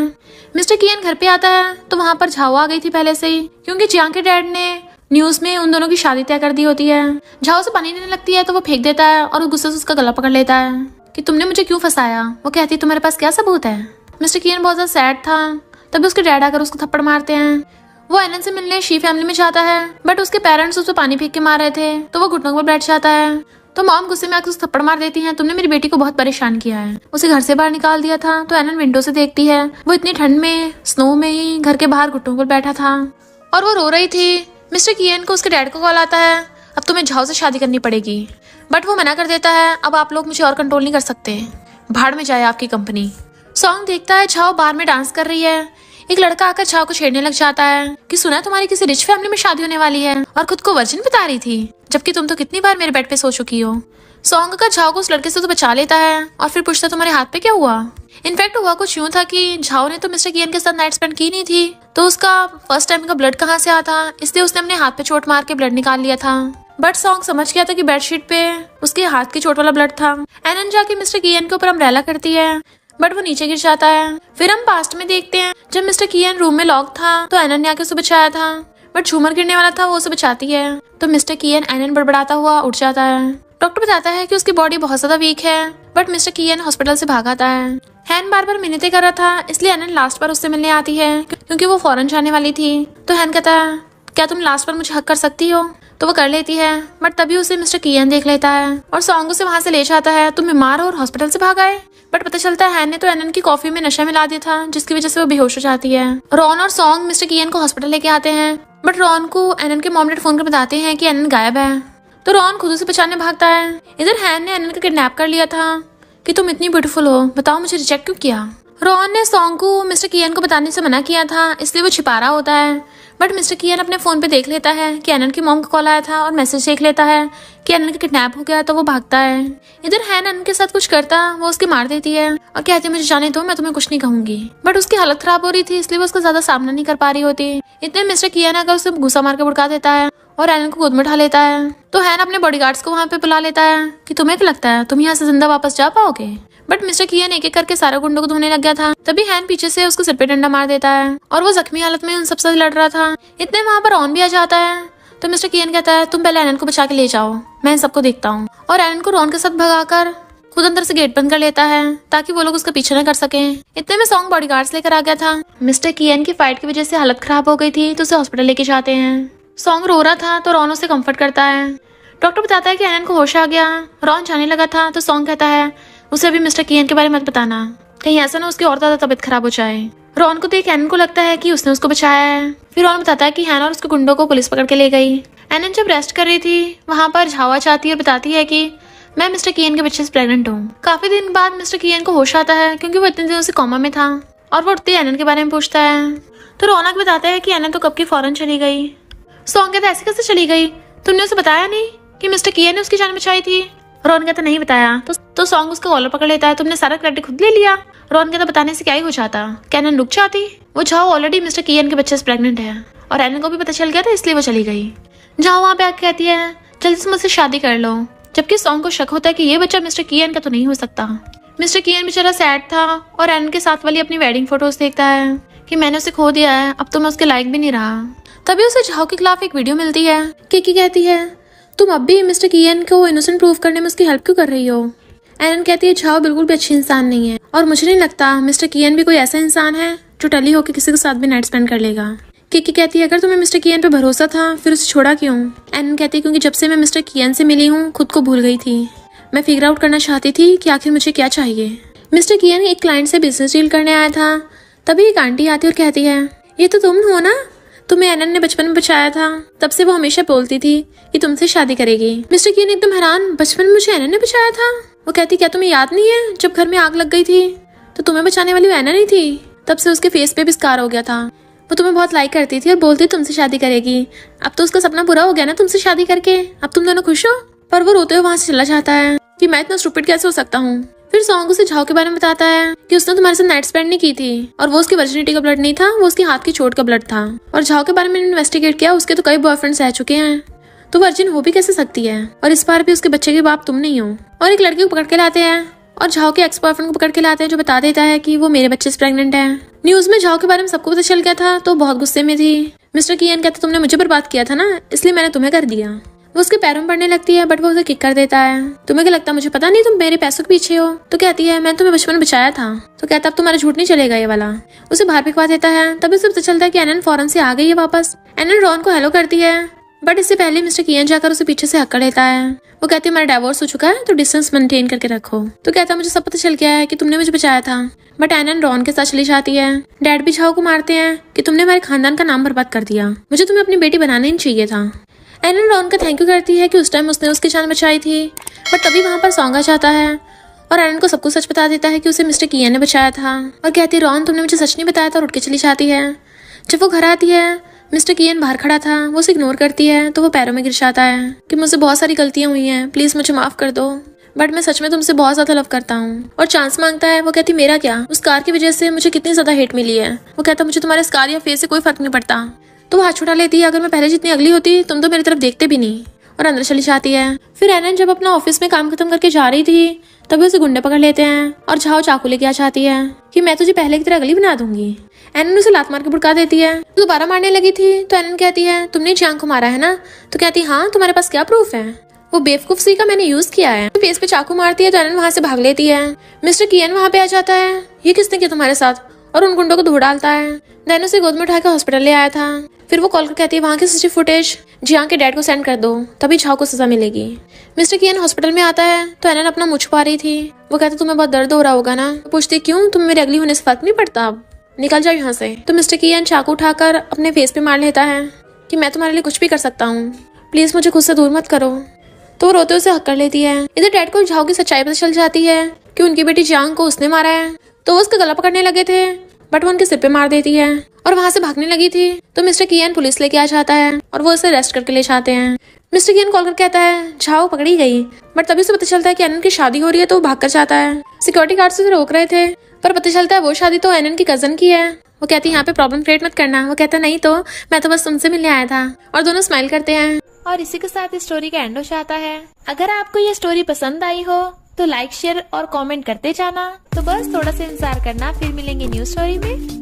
मिस्टर कियन घर पे आता है तो वहां पर झाओ आ गई थी पहले से ही, क्योंकि जियांग के डैड ने न्यूज में उन दोनों की शादी तय कर दी होती है। झाओ से पानी लेने लगती है तो वो फेंक देता है और वो गुस्से से उसका गला पकड़ लेता है कि तुमने मुझे क्यों फंसाया। वो कहती है तुम्हारे पास क्या सबूत है। मिस्टर कियन बहुत ज्यादा सैड था, तभी उसके डैड आकर उसको थप्पड़ मारते हैं। वो एनन से मिलने शी फैमिली में जाता है बट उसके पेरेंट्स उस पर पानी फेंक के मार रहे थे तो वो घुटनों पर बैठ जाता है। तो मॉम गुस्से में आकर उसे थप्पड़ मार देती है, तुमने मेरी बेटी को बहुत परेशान किया है, उसे घर से बाहर निकाल दिया था। तो एनन विंडो से देखती है, वो इतनी ठंड में स्नो में ही घर के बाहर घुटनों पर बैठा था और वो रो रही थी। मिस्टर कियन को उसके डैड को कॉल आता है, अब तुम्हें झाओ से शादी करनी पड़ेगी, बट वो मना कर देता है, अब आप लोग मुझे और कंट्रोल नहीं कर सकते, भाड़ में जाए आपकी कंपनी। सॉन्ग देखता है झाओ बार में डांस कर रही है। एक लड़का आकर झाओ को छेड़ने लग जाता है कि सुना तुम्हारी किसी रिच फैमिली में शादी होने वाली है और खुद को वर्जिन बता रही थी, जबकि तुम तो कितनी बार मेरे बेड पे सो चुकी हो। सॉन्ग का झाओ को उस लड़के से तो बचा लेता है और फिर पूछता तुम्हारे हाथ पे क्या हुआ। इनफैक्ट हुआ कुछ यूं था कि झाओ ने तो मिस्टर कियन के साथ नाइट स्पेंड की नहीं थी, तो उसका फर्स्ट टाइम का ब्लड कहाँ से आता, इसलिए उसने अपने हाथ पे चोट मार के ब्लड निकाल लिया था। बट सॉन्ग समझ गया था कि बेडशीट पे उसके हाथ की चोट वाला ब्लड था। एनन जाके मिस्टर कियन के ऊपर अम्ब्रेला करती है बट वो नीचे गिर जाता है। फिर हम पास्ट में देखते हैं, जब मिस्टर कियन रूम में लॉक था तो एनन ने आके उसे बचाया था, बट झूमर गिरने वाला था, वो उसे बचाती है। तो मिस्टर कियन एनन बड़बड़ाता हुआ उठ जाता है। डॉक्टर बताता है कि उसकी बॉडी बहुत ज्यादा वीक है, बट मिस्टर कियन हॉस्पिटल से भाग आता है। हैन बार बार मिन्नतें कर रहा था, इसलिए एनन लास्ट बार उससे मिलने आती है क्योंकि वो फॉरेन जाने वाली थी। तो हैन कहता है क्या तुम लास्ट बार मुझे हक कर सकती हो, तो वो कर लेती है, बट तभी उसे मिस्टर कियन देख लेता है और सॉन्ग उसे वहां से ले जाता है। तुम बीमार हो और हॉस्पिटल से भाग आए, बट पता चलता है हैन ने तो एनन की कॉफी में नशा मिला दिया था, जिसकी वजह से वो बेहोश हो जाती है। रॉन और सॉन्ग मिस्टर कियन को हॉस्पिटल लेके आते हैं, बट रॉन को एनन के मॉम डैड फोन कर बताते हैं कि एनन गायब है। तो रॉन खुद उसे बचाने भागता है। इधर हैन ने एनन को किडनैप कर लिया था कि तुम इतनी ब्यूटीफुल हो, बताओ मुझे रिजेक्ट क्यों किया। रॉन ने सॉन्ग को मिस्टर कियन को बताने से मना किया था, इसलिए वो छिपा रहा होता है। बट मिस्टर कियन अपने फोन पे देख लेता है कि एनन की मॉम का कॉल आया था और मैसेज देख लेता है कि एनन का किडनैप हो गया, तो वो भागता है। इधर हैन एनन के साथ कुछ करता, वो उसके मार देती है और कहती है मुझे जाने दो, मैं तुम्हें कुछ नहीं कहूंगी। बट उसकी हालत खराब हो रही थी, इसलिए वो उसका ज्यादा सामना नहीं कर पा रही होती। इतने मिस्टर कियन आकर उसे गुस्सा मार के भड़का देता है और एनन को गोद में उठा लेता है। तो हैन अपने बॉडीगार्ड्स को वहां पे बुला लेता है कि तुम्हें क्या लगता है तुम यहाँ से जिंदा वापस जा पाओगे। बट मिस्टर कियन एक एक करके सारे गुंडों को धोने लग गया था। तभी हैन पीछे से उसको सिर पे डंडा मार देता है और वो जख्मी हालत में उन सबसे लड़ रहा था। इतने वहां पर रॉन भी आ जाता है। तो मिस्टर कियन कहता है तुम पहले एनन को बचा के ले जाओ, मैं इन सबको देखता हूँ। और एनन को रॉन के साथ भगाकर खुद अंदर से गेट बंद कर लेता है ताकि वो लोग उसका पीछे न कर सके। इतने में सॉन्ग बॉडीगार्ड्स लेकर आ गया था। मिस्टर कियन की फाइट की वजह से हालत खराब हो गई थी, तो उसे हॉस्पिटल लेके जाते हैं। सॉन्ग रो रहा था तो रॉन उसे कम्फर्ट करता है। डॉक्टर बताता है कि एनन को होश आ गया। रॉन जाने लगा था तो सॉन्ग कहता है उसे अभी मिस्टर कियन के बारे में मत बताना, कहीं ऐसा ना उसकी और ज्यादा तबीयत खराब हो जाए। रॉन को देख एनन को लगता है कि उसने उसको बचाया है। फिर रॉन बताता है कि हैन और उसके गुंडों को पुलिस पकड़ के ले गई। एनन जब रेस्ट कर रही थी वहां पर झाओ आती है और बताती है कि मैं मिस्टर कियन के बच्चे से प्रेग्नेंट हूँ। काफी दिन बाद मिस्टर कियन को होश आता है क्योंकि वो इतने दिनों से कोमा में था और वो उठते एनन के बारे में पूछता है। तो रौनक बताता है कि एनन तो कब की फॉरेन चली गई। सॉन्ग कहता है ऐसे कैसे चली गई, तुमने उसे बताया नहीं कि मिस्टर कियन ने उसकी जान बचाई थी। रॉन कहता नहीं बताया। तो सॉन्ग उसका कॉलर पकड़ लेता है, तुमने सारा क्रेडिट खुद ले लिया। रॉन कहता बताने से क्या ही हो जाता, क्या एनन रुक जाती। वो झाओ ऑलरेडी मिस्टर कियन के बच्चे से प्रेग्नेंट है और एनन को भी पता चल गया था, इसलिए वो चली गई। झाओ वहां पे आके कहती है जल्दी से मुझसे शादी कर लो, जबकि सॉन्ग को शक होता है कि ये बच्चा मिस्टर कियन का तो नहीं हो सकता। मिस्टर कियन बेचारा सैड था और एनन के साथ वाली अपनी वेडिंग फोटोज देखता है कि मैंने उसे खो दिया है, अब तो मैं उसके लायक भी नहीं रहा। तभी उसे झाओ के खिलाफ एक वीडियो मिलती है। किकी कहती है तुम अब भी मिस्टर कियन को इनोसेंट प्रूव करने में उसकी हेल्प क्यों कर रही हो। एनन कहती है झाओ बिल्कुल भी अच्छी इंसान नहीं है और मुझे नहीं लगता मिस्टर कियन भी कोई ऐसा इंसान है जो टली होकर किसी के साथ भी नाइट स्पेंड कर लेगा। किकी कहती है अगर तुम्हें मिस्टर कियन पे भरोसा था फिर उसे छोड़ा क्यों। एनन कहती है क्योंकि जब से मैं मिस्टर कियन से मिली हूँ खुद को भूल गई थी। मैं फिगर आउट करना चाहती थी कि आखिर मुझे क्या चाहिए। मिस्टर कियन एक क्लाइंट से बिजनेस डील करने आया था। तभी एक आंटी आती और कहती है ये तो तुम हो ना, तुम्हें एनन ने बचपन में बचाया था। तब से वो हमेशा बोलती थी कि तुमसे शादी करेगी। मिस्टर कियन एकदम हैरान, बचपन में मुझे एनन ने बचाया था। वो कहती क्या तुम्हें याद नहीं है जब घर में आग लग गई थी तो तुम्हें बचाने वाली वो एनन ही थी। तब से उसके फेस पे भी स्कार हो गया था। वो तुम्हें बहुत लाइक करती थी और बोलती तुमसे शादी करेगी। अब तो उसका सपना पूरा हो गया ना तुमसे शादी करके, अब तुम दोनों खुश हो। पर वो रोते हुए वहां से चला जाता है कि मैं इतना स्टूपिड कैसे हो सकता हूँ। फिर सॉन्ग उसे झाओ के बारे में बताता है कि उसने तुम्हारे साथ नाइट स्पेंड नहीं की थी और वो उसकी वर्जिनिटी का ब्लड नहीं था, वो उसके हाथ की चोट का ब्लड था। और झाओ के बारे में इन्वेस्टिगेट किया, उसके तो कई बॉयफ्रेंड्स रह चुके हैं, तो वर्जिन हो भी कैसे सकती है। और इस बार भी उसके बच्चे के बाप तुम नहीं हो। और एक लड़के को पकड़ के लाते हैं और झाओ के एक्स बॉयफ्रेंड को पकड़ के लाते हैं जो बता देता है कि वो मेरे बच्चे से प्रेग्नेंट है। न्यूज में झाओ के बारे में सबको पता चल गया था तो बहुत गुस्से में थी। मिस्टर कियन कहते तुमने मुझे बर्बाद किया था ना, इसलिए मैंने तुम्हें कर दिया। वो उसके पैरों में पड़ने लगती है बट वो उसे किक कर देता है। तुम्हें क्या लगता है मुझे पता नहीं तुम मेरे पैसों के पीछे हो। तो कहती है मैंने तुम्हें बचपन में बचाया था। तो कहता अब तुम्हारा झूठ नहीं चलेगा ये वाला। उसे बाहर फेंकवा देता है। तभी उसे पता चलता है कि एनन फॉरेन से आ गई है वापस। एनन रॉन को हेलो करती है बट इससे पहले मिस्टर कियन जाकर उसे पीछे से हक्का लेता है। वो कहती है हमारा डाइवोर्स हो चुका है तो डिस्टेंस मेंटेन करके रखो। तो कहता है मुझे सब पता चल गया है कि तुमने मुझे बचाया था। बट एनन रॉन के साथ चली जाती है। डैड भी झाओ को मारते हैं कि तुमने हमारे खानदान का नाम बर्बाद कर दिया, मुझे तुम्हें अपनी बेटी बनाना ही चाहिए था। एनन रॉन का थैंक यू करती है कि उस टाइम उसने उसकी जान बचाई थी। बट तभी वहां पर सॉन्ग आ जाता है और एनन को सब कुछ सच बता देता है कि उसे मिस्टर कियन ने बचाया था। और कहती है रॉन तुमने मुझे सच नहीं बताया था और उठ के चली जाती है। जब वो घर आती है मिस्टर कियन बाहर खड़ा था, वो उसे इग्नोर करती है तो वो पैरों में गिर जाता है कि मुझसे बहुत सारी गलतियां हुई हैं, प्लीज मुझे माफ कर दो, बट मैं सच में तुमसे बहुत ज्यादा लव करता हूँ। और चांस मांगता है। वो कहती मेरा क्या, उस कार की वजह से मुझे कितनी ज्यादा हेट मिली है। वो कहता मुझे तुम्हारे स्कार या फेस से कोई फर्क नहीं पड़ता। तो वो हाथ छुड़ा लेती है, अगर मैं पहले जितनी अगली होती तुम तो मेरी तरफ देखते भी नहीं, और अंदर चली जाती है। फिर एनन जब अपना ऑफिस में काम खत्म करके जा रही थी तभी उसे गुंडे पकड़ लेते हैं और झाओ चाकू लेके आ जाती है कि मैं तुझे पहले की तरह अगली बना दूंगी। एनन उसे लात मार के भड़का देती है। दोबारा मारने लगी थी तो एनन कहती है तुमने जियांग को मारा है ना। तो कहती हाँ, तुम्हारे पास क्या प्रूफ है। वो बेवकूफ सी का मैंने यूज किया है। तो फेस पे चाकू मारती है तो एनन वहां से भाग लेती है। मिस्टर कियन वहां पे आ जाता है, ये किसने किया तुम्हारे साथ, और उन गुंडों को धो डालता है। दैन उसे गोद में उठा के हॉस्पिटल ले आया था। फिर वो कॉल कर कहती है वहाँ की सीसीटीवी फुटेज जियांग के डैड को सेंड कर दो, तभी झाओ को सजा मिलेगी। मिस्टर कियन हॉस्पिटल में आता है तो एनन अपना मुँह छुपा रही थी। वो कहते तुम्हें बहुत दर्द हो रहा होगा ना। तो पूछती क्यों, तुम्हें मेरी अगली होने से फर्क नहीं पड़ता, अब निकल जाओ यहाँ से। तो मिस्टर कियन चाकू उठाकर अपने फेस पे मार लेता है कि मैं तुम्हारे लिए कुछ भी कर सकता हूँ, प्लीज मुझे खुद से दूर मत करो। तो वो रोते उसे हक कर लेती है। इधर डैड को झाओ की सच्चाई पता चल जाती है कि उनकी बेटी जियांग को उसने मारा है। तो वो उसका गला पकड़ने लगे थे बट वो उनके सिर पे मार देती है और वहां से भागने लगी थी। तो मिस्टर कियन पुलिस लेके आ जाता है और वो उसे अरेस्ट करके ले जाते हैं। मिस्टर कियन कॉल कर कहता है झाओ पकड़ी गई, बट तभी से पता चलता है कि एनन की शादी हो रही है तो वो भाग कर जाता है। सिक्योरिटी गार्ड से रोक रहे थे पर पता चलता है वो शादी तो एनन की कजन की है। वो कहती है यहाँ पे प्रॉब्लम क्रिएट मत करना। वो कहता नहीं तो मैं तो बस तुमसे मिलने आया था। और दोनों स्माइल करते हैं और इसी के साथ इस स्टोरी का एंड हो जाता है। अगर आपको ये स्टोरी पसंद आई हो तो लाइक शेयर और कमेंट करते जाना। तो बस थोड़ा सा इंतजार करना, फिर मिलेंगे न्यू स्टोरी में।